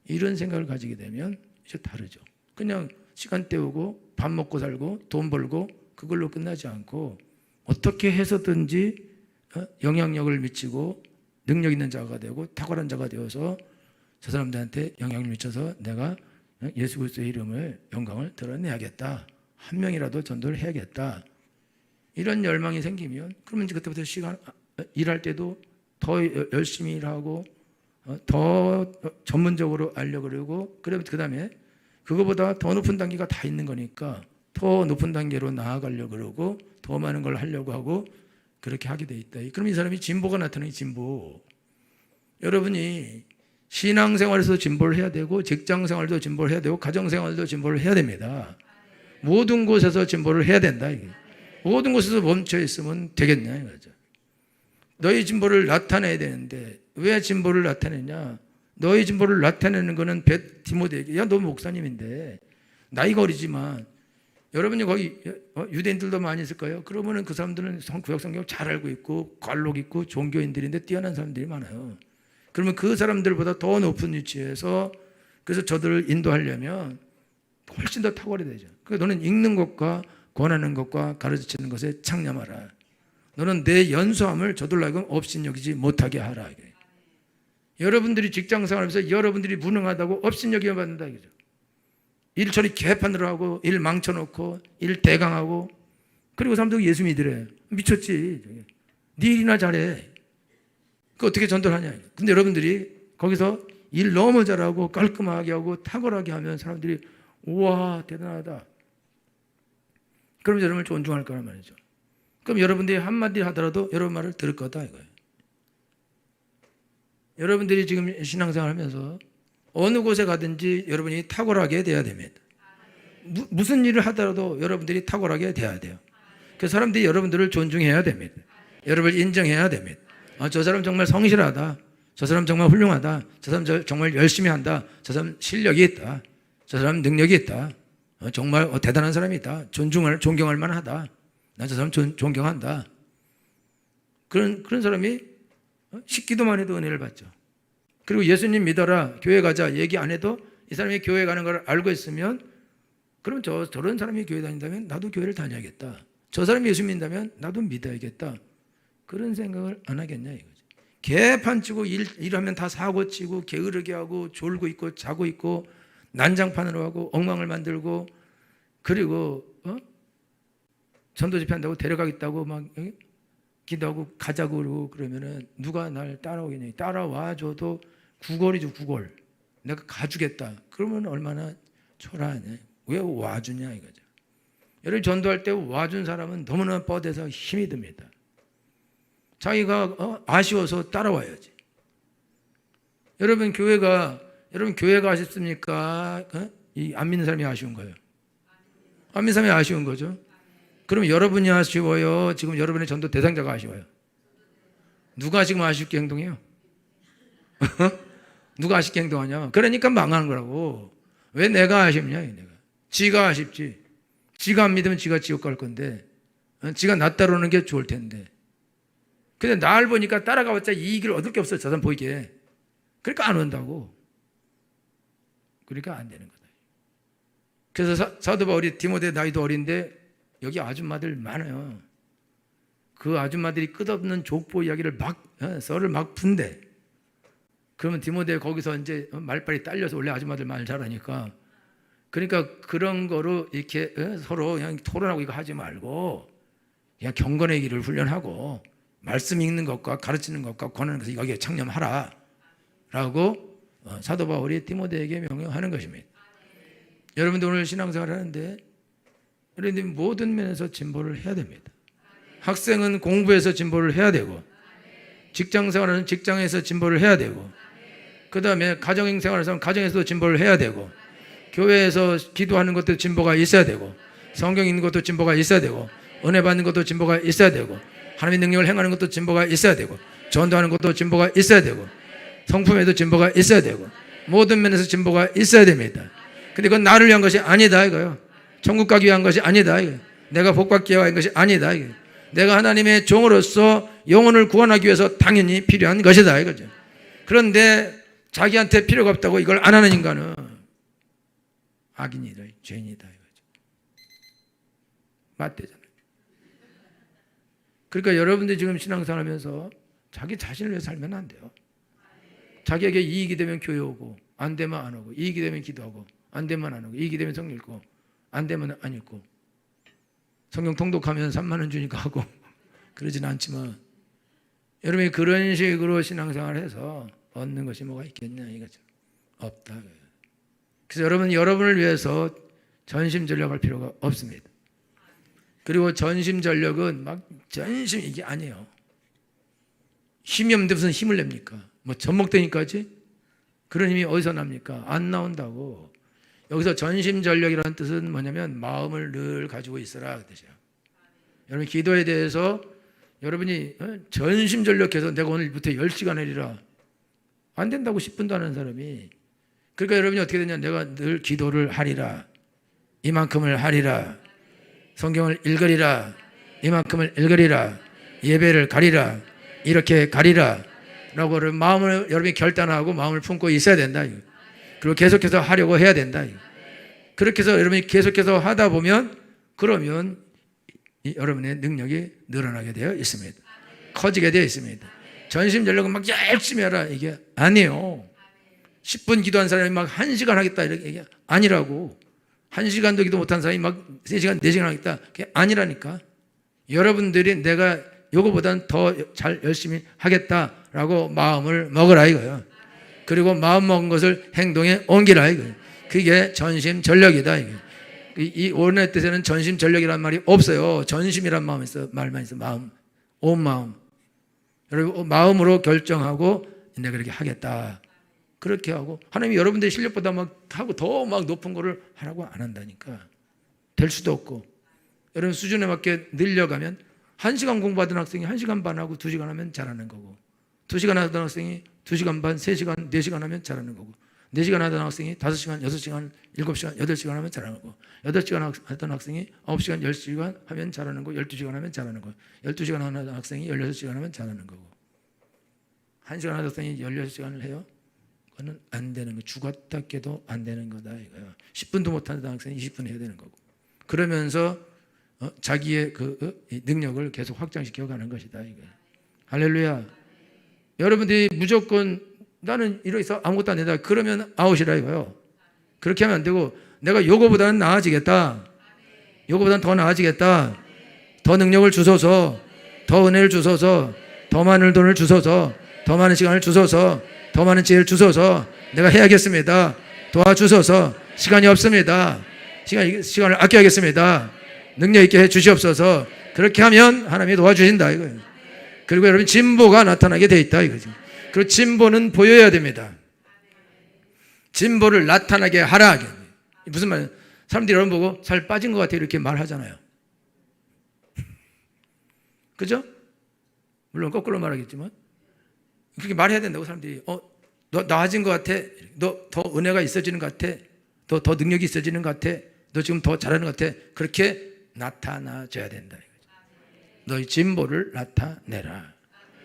이런 생각을 가지게 되면 이제 다르죠. 그냥 시간 때우고 밥 먹고 살고 돈 벌고 그걸로 끝나지 않고 어떻게 해서든지 영향력을 미치고 능력 있는 자가 되고 탁월한 자가 되어서 저 사람들한테 영향을 미쳐서 내가 예수 그리스도의 이름을 영광을 드러내야겠다. 한 명이라도 전도를 해야겠다. 이런 열망이 생기면 그러면 이제 그때부터 일할 때도 더 열심히 일하고 더 전문적으로 알려고 그러고 그 다음에 그거보다 더 높은 단계가 다 있는 거니까 더 높은 단계로 나아가려고 그러고 더 많은 걸 하려고 하고 그렇게 하게 돼 있다. 그럼 이 사람이 진보가 나타나는 진보. 여러분이 신앙생활에서 진보를 해야 되고 직장생활도 진보를 해야 되고 가정생활도 진보를 해야 됩니다. 모든 곳에서 진보를 해야 된다. 이게. 모든 곳에서 멈춰 있으면 되겠냐 이거죠. 너희 진보를 나타내야 되는데 왜 진보를 나타내냐? 너희 진보를 나타내는 거는 디모데에게 야 너 목사님인데 나이가 어리지만 여러분이 거기 유대인들도 많이 있을 거예요. 그러면은 그 사람들은 구약 성경 잘 알고 있고 관록 있고 종교인들인데 뛰어난 사람들이 많아요. 그러면 그 사람들보다 더 높은 위치에서 그래서 저들을 인도하려면 훨씬 더 탁월해야 되죠. 그러니까 너는 읽는 것과 권하는 것과 가르치는 것에 창념하라. 너는 내 연수함을 저들로 하여금 업신여기지 못하게 하라. 여러분들이 직장생활하면서 여러분들이 무능하다고 업신여기게 받는다 이거죠. 일 처리 개판으로 하고 일 망쳐놓고 일 대강하고 그리고 사람들이 예수 믿으래. 미쳤지. 네 일이나 잘해. 그 어떻게 전도를 하냐. 근데 여러분들이 거기서 일 너무 잘하고 깔끔하게 하고 탁월하게 하면 사람들이 우와 대단하다. 그럼 여러분을 존중할 거란 말이죠. 그럼 여러분들이 한마디 하더라도 여러분 말을 들을 거다 이거예요. 여러분들이 지금 신앙생활 하면서 어느 곳에 가든지 여러분이 탁월하게 돼야 됩니다. 무슨 일을 하더라도 여러분들이 탁월하게 돼야 돼요. 그 사람들이 여러분들을 존중해야 됩니다. 여러분을 인정해야 됩니다. 저 사람 정말 성실하다. 저 사람 정말 훌륭하다. 저 사람 정말 열심히 한다. 저 사람 실력이 있다. 저 사람 능력이 있다. 정말 대단한 사람이 있다. 존경할 만하다. 나 저 사람 존경한다. 그런 사람이 식기도만 해도 은혜를 받죠. 그리고 예수님 믿어라, 교회 가자 얘기 안 해도 이 사람이 교회 가는 걸 알고 있으면 그럼 저런 사람이 교회 다닌다면 나도 교회를 다녀야겠다. 저 사람이 예수 믿는다면 나도 믿어야겠다. 그런 생각을 안 하겠냐 이거죠. 개판 치고 일하면 다 사고 치고 게으르게 하고 졸고 있고 자고 있고 난장판으로 하고 엉망을 만들고 그리고 전도 집회한다고 데려가겠다고 막 기도하고 가자고 그러고 그러면은 누가 날 따라오겠냐. 따라와줘도 구걸이죠, 구걸. 내가 가주겠다. 그러면 얼마나 초라하냐. 왜 와주냐 이거죠. 여러분 전도할 때 와준 사람은 너무나 뻗어서 힘이 듭니다. 자기가 아쉬워서 따라와야지. 여러분 교회가 아쉽습니까? 안 믿는 사람이 아쉬운 거예요. 안 믿는 사람이 아쉬운 거죠. 그럼 여러분이 아쉬워요? 지금 여러분의 전도 대상자가 아쉬워요? 누가 지금 아쉽게 행동해요? 누가 아쉽게 행동하냐? 그러니까 망하는 거라고. 왜 내가 아쉽냐? 내가. 지가 아쉽지. 지가 안 믿으면 지가 지옥 갈 건데, 지가 나 따르는 게 좋을 텐데. 근데 나를 보니까 따라가봤자 이익을 얻을 게 없어. 저 사람 보이게. 그러니까 안 온다고. 그러니까 안 되는 거다. 그래서 사도 바울이 디모데 나이도 어린데 여기 아줌마들 많아요. 그 아줌마들이 끝없는 족보 이야기를 썰을 막 푼대. 그러면 디모데 거기서 이제 말빨이 딸려서 원래 아줌마들 말 잘하니까. 그러니까 그런 거로 이렇게 서로 그냥 토론하고 이거 하지 말고 그냥 경건의 길을 훈련하고 말씀 읽는 것과 가르치는 것과 권하는 것을 여기에 창념하라 라고 사도 바울이 디모데에게 명령하는 것입니다. 여러분들 오늘 신앙생활 하는데 여러분들 모든 면에서 진보를 해야 됩니다. 학생은 공부해서 진보를 해야 되고, 직장생활은 직장에서 진보를 해야 되고, 그 다음에 가정생활에서는 가정에서도 진보를 해야 되고, 교회에서 기도하는 것도 진보가 있어야 되고, 성경 읽는 것도 진보가 있어야 되고, 은혜 받는 것도 진보가 있어야 되고, 하나님의 능력을 행하는 것도 진보가 있어야 되고, 전도하는 것도 진보가 있어야 되고, 성품에도 진보가 있어야 되고, 모든 면에서 진보가 있어야 됩니다. 근데 그건 나를 위한 것이 아니다 이거요. 천국 가기 위한 것이 아니다 이거요. 내가 복 받기 위한 것이 아니다 이거요. 내가 하나님의 종으로서 영혼을 구원하기 위해서 당연히 필요한 것이다 이거죠. 그런데 자기한테 필요가 없다고 이걸 안 하는 인간은 악인이다, 죄인이다 이거죠. 맞대잖아요. 그러니까 여러분들이 지금 신앙생활하면서 자기 자신을 위해 살면 안 돼요. 자기에게 이익이 되면 교회 오고, 안 되면 안 오고, 이익이 되면 기도하고, 안 되면 안 오고, 이익이 되면 성경 읽고, 안 되면 안 읽고, 성경 통독하면 3만 원 주니까 하고 그러진 않지만, 여러분이 그런 식으로 신앙생활해서 얻는 것이 뭐가 있겠냐 이거죠. 없다. 그래서 여러분을 위해서 전심전력할 필요가 없습니다. 그리고 전심전력은 막 전심 이게 아니에요. 힘이 없는데 무슨 힘을 냅니까? 뭐 젖먹되니까지? 그런 힘이 어디서 납니까? 안 나온다고. 여기서 전심전력이라는 뜻은 뭐냐면 마음을 늘 가지고 있어라 그 뜻이에요. 여러분 기도에 대해서 여러분이 전심전력해서 내가 오늘부터 10시간 하리라 안 된다고 10분도 하는 사람이. 그러니까 여러분이 어떻게 되냐, 내가 늘 기도를 하리라, 이만큼을 하리라, 성경을 읽으리라, 이만큼을 읽으리라, 예배를 가리라, 이렇게 가리라 라고 마음을 여러분이 결단하고 마음을 품고 있어야 된다. 그리고 계속해서 하려고 해야 된다. 그렇게 해서 여러분이 계속해서 하다 보면 그러면 여러분의 능력이 늘어나게 되어 있습니다. 커지게 되어 있습니다. 전심전력은 막 열심히 하라 이게 아니에요. 10분 기도한 사람이 막 1시간 하겠다 이렇게 아니라고. 1시간도 기도 못한 사람이 막 3시간 4시간 하겠다 그게 아니라니까. 여러분들이 내가 요거보다는 더 잘 열심히 하겠다라고 마음을 먹으라 이거예요. 그리고 마음 먹은 것을 행동에 옮기라 이거예요. 그게 전심전력이다 이거예요. 이 원의 뜻에는 전심전력이라는 말이 없어요. 전심이란 마음이 있어, 말만 있어. 마음, 온 마음. 여러분 마음으로 결정하고 내가 그렇게 하겠다. 그렇게 하고 하나님이 여러분들의 실력보다 막 하고 더 막 높은 거를 하라고 안 한다니까. 될 수도 없고. 여러분 수준에 맞게 늘려가면 1시간 공부하던 학생이 1시간 반 하고 2시간 하면 잘하는 거고, 2시간 하던 학생이 2시간 반, 3시간, 4시간 하면 잘하는 거고, 4시간 하던 학생이 5시간, 6시간, 7시간, 8시간 하면 잘하는 거고, 8시간 하던 학생이 9시간, 10시간 하면 잘하는 거고, 12시간 하면 잘하는 거고, 12시간 하던 학생이 16시간 하면 잘하는 거고, 1시간 하던 학생이 16시간을 해요? 그거는 안 되는 거예요. 죽었다 깨도 안 되는 거다 이거예요. 10분도 못하는 학생이 20분 해야 되는 거고. 그러면서 자기의 그 능력을 계속 확장시켜 가는 것이다 이거예요. 할렐루야. 여러분들이 무조건 나는 이러해서 아무것도 안 된다 그러면 아웃이라 이거예요. 그렇게 하면 안 되고, 내가 요거보다는 나아지겠다, 요거보다는 더 나아지겠다, 더 능력을 주소서, 더 은혜를 주소서, 더 많은 돈을 주소서, 더 많은 시간을 주소서, 더 많은 지혜를 주소서, 내가 해야겠습니다, 도와주소서, 시간이 없습니다, 시간을 아껴야겠습니다, 능력 있게 해 주시옵소서. 그렇게 하면 하나님이 도와주신다 이거예요. 그리고 여러분 진보가 나타나게 돼 있다 이거죠. 그리고 진보는 보여야 됩니다. 진보를 나타나게 하라. 무슨 말이에요? 사람들이 여러분 보고 살 빠진 것 같아요 이렇게 말하잖아요. 그죠? 물론 거꾸로 말하겠지만 그렇게 말해야 된다고 사람들이. 너 나아진 것 같아. 너 더 은혜가 있어지는 것 같아. 너 더 능력이 있어지는 것 같아. 너 지금 더 잘하는 것 같아. 그렇게 나타나줘야 된다. 너희 진보를 나타내라.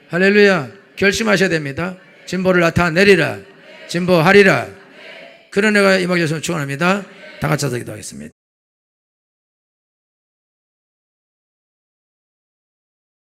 할렐루야. 결심하셔야 됩니다. 진보를 나타내리라. 진보하리라. 그런 애가 임하게 되시면 축원합니다. 다 같이 기도하겠습니다.